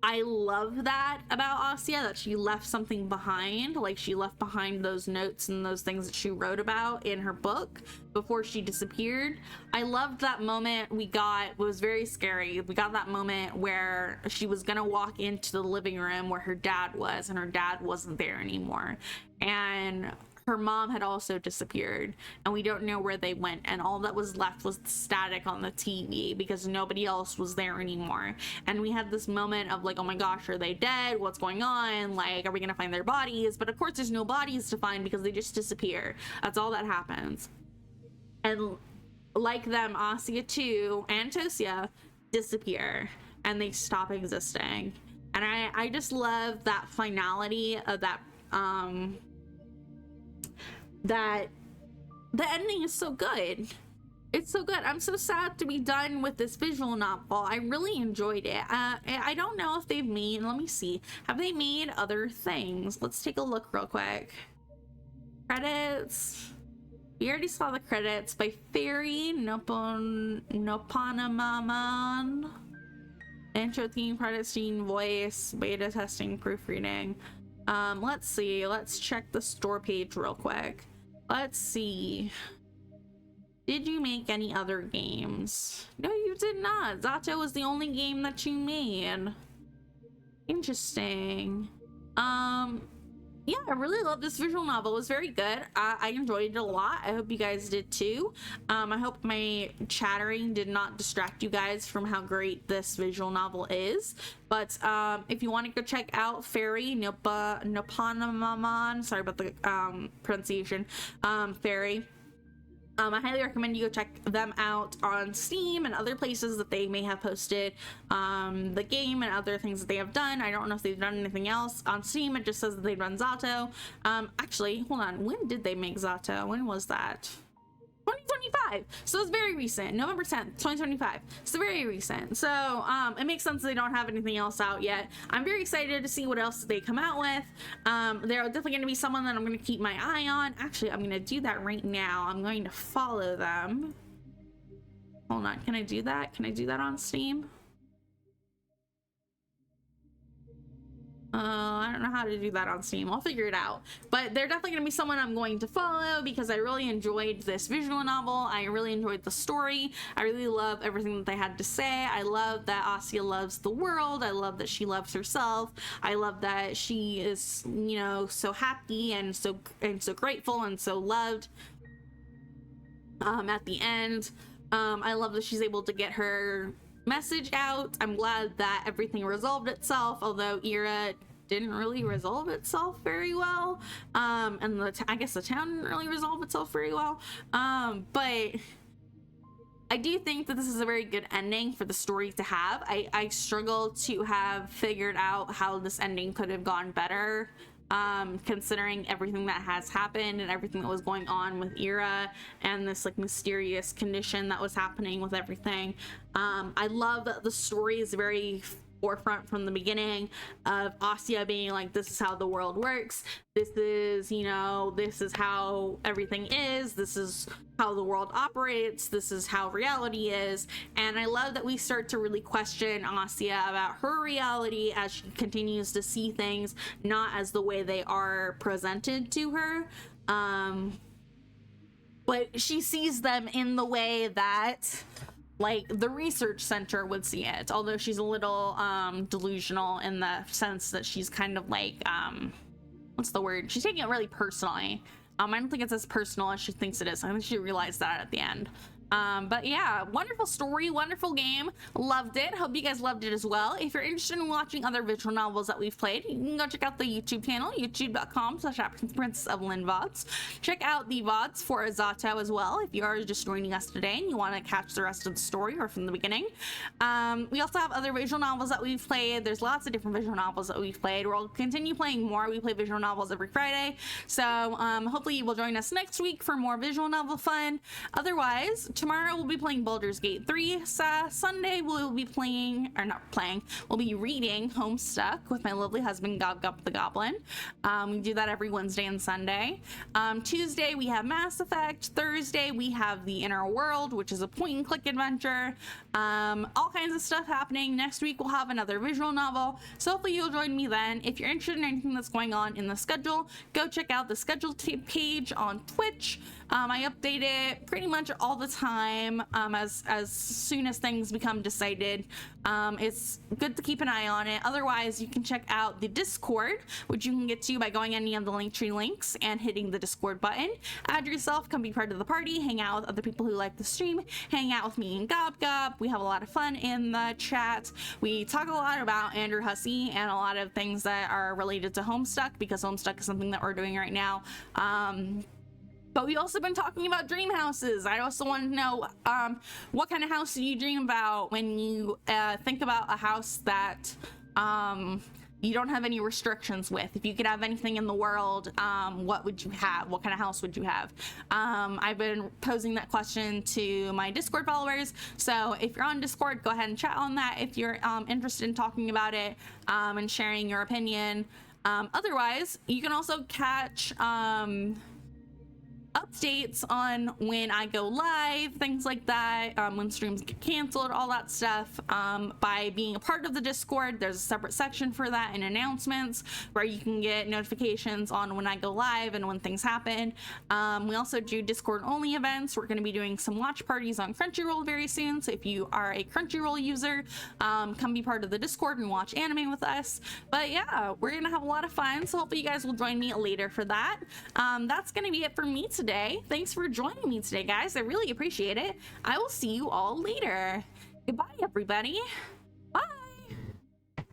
I love that about Asya, that she left something behind, like she left behind those notes and those things that she wrote about in her book before she disappeared. I loved that moment we got. It was very scary. We got that moment where she was gonna walk into the living room where her dad was, and her dad wasn't there anymore, and her mom had also disappeared, and we don't know where they went, and all that was left was the static on the TV because nobody else was there anymore. And we had this moment of like, oh my gosh, are they dead? What's going on? Like, are we gonna find their bodies? But of course there's no bodies to find because they just disappear. That's all that happens. And like them, Asya too and Tosya disappear and they stop existing. And I just love that finality of that that the ending is so good. It's so good. I'm so sad to be done with this visual novel. I really enjoyed it. I don't know if they've made, let me see, have they made other things? Let's take a look real quick. Credits. We already saw the credits by Ferry, Nopanamaman. Intro theme, credit scene, voice, beta testing, proofreading. Let's see. Let's check the store page real quick. Let's see. Did you make any other games? No, you did not. Z.A.T.O was the only game that you made. Interesting. Yeah, I really love this visual novel. It was very good. I enjoyed it a lot. I hope you guys did too. I hope my chattering did not distract you guys from how great this visual novel is. But if you want to go check out Ferry, Nopanamaman, sorry about the pronunciation, Ferry. I highly recommend you go check them out on Steam and other places that they may have posted the game and other things that they have done. I don't know if they've done anything else on Steam. It just says that they run Z.A.T.O. Actually, hold on. When did they make Z.A.T.O? When was that? 2025. So it's very recent. November 10th, 2025. So very recent. So it makes sense they don't have anything else out yet. I'm very excited to see what else they come out with. They're definitely going to be someone that I'm going to keep my eye on. Actually, I'm going to do that right now. I'm going to follow them. Hold on. Can I do that? Can I do that on Steam? I don't know how to do that on Steam. I'll figure it out. But they're definitely going to be someone I'm going to follow because I really enjoyed this visual novel. I really enjoyed the story. I really love everything that they had to say. I love that Asya loves the world. I love that she loves herself. I love that she is, you know, so happy and so grateful and so loved at the end. I love that she's able to get her message out. I'm glad that everything resolved itself, although Ira didn't really resolve itself very well, and I guess the town didn't really resolve itself very well, but I do think that this is a very good ending for the story to have. I struggle to have figured out how this ending could have gone better, considering everything that has happened and everything that was going on with Ira and this like mysterious condition that was happening with everything. I love that the story is very forefront from the beginning of Asya being like, this is how the world works, this is, you know, this is how everything is, this is how the world operates, this is how reality is. And I love that we start to really question Asya about her reality as she continues to see things not as the way they are presented to her, but she sees them in the way that like the research center would see it, although she's a little delusional in the sense that she's kind of like what's the word, she's taking it really personally. I don't think it's as personal as she thinks it is. I think she realized that at the end. But yeah, wonderful story, wonderful game, loved it. Hope you guys loved it as well. If you're interested in watching other visual novels that we've played, you can go check out the YouTube channel, youtube.com/princessevillan VODs. Check out the VODs for Z.A.T.O as well if you are just joining us today and you want to catch the rest of the story or from the beginning. We also have other visual novels that we've played. There's lots of different visual novels that we've played. We'll continue playing more. We play visual novels every Friday, so hopefully you will join us next week for more visual novel fun. Otherwise, tomorrow we'll be playing Baldur's Gate 3. Sunday we'll be playing, or not playing, we'll be reading Homestuck with my lovely husband Gob Gob the Goblin. We do that every Wednesday and Sunday. Tuesday we have Mass Effect. Thursday we have The Inner World, which is a point and click adventure. All kinds of stuff happening. Next week we'll have another visual novel, so hopefully you'll join me then. If you're interested in anything that's going on in the schedule, go check out the schedule page on Twitch. I update it pretty much all the time, as soon as things become decided. It's good to keep an eye on it. Otherwise, you can check out the Discord, which you can get to by going any of the Linktree links and hitting the Discord button. Add yourself, come be part of the party, hang out with other people who like the stream, hang out with me and Gob Gob. We have a lot of fun in the chat. We talk a lot about Andrew Hussey and a lot of things that are related to Homestuck, because Homestuck is something that we're doing right now. But we've also been talking about dream houses. I also want to know, what kind of house do you dream about when you think about a house that you don't have any restrictions with? If you could have anything in the world, what would you have? What kind of house would you have? I've been posing that question to my Discord followers, so if you're on Discord, go ahead and chat on that if you're interested in talking about it and sharing your opinion. Otherwise, you can also catch updates on when I go live, things like that, when streams get canceled, all that stuff, by being a part of the Discord. There's a separate section for that in announcements where you can get notifications on when I go live and when things happen. We also do Discord only events. We're going to be doing some watch parties on Crunchyroll very soon, so if you are a Crunchyroll user, come be part of the Discord and watch anime with us. But yeah, we're gonna have a lot of fun, so hopefully you guys will join me later for that. That's gonna be it for me today. Thanks for joining me today, guys. I really appreciate it. I will see you all later. Goodbye, everybody. Bye. Bye.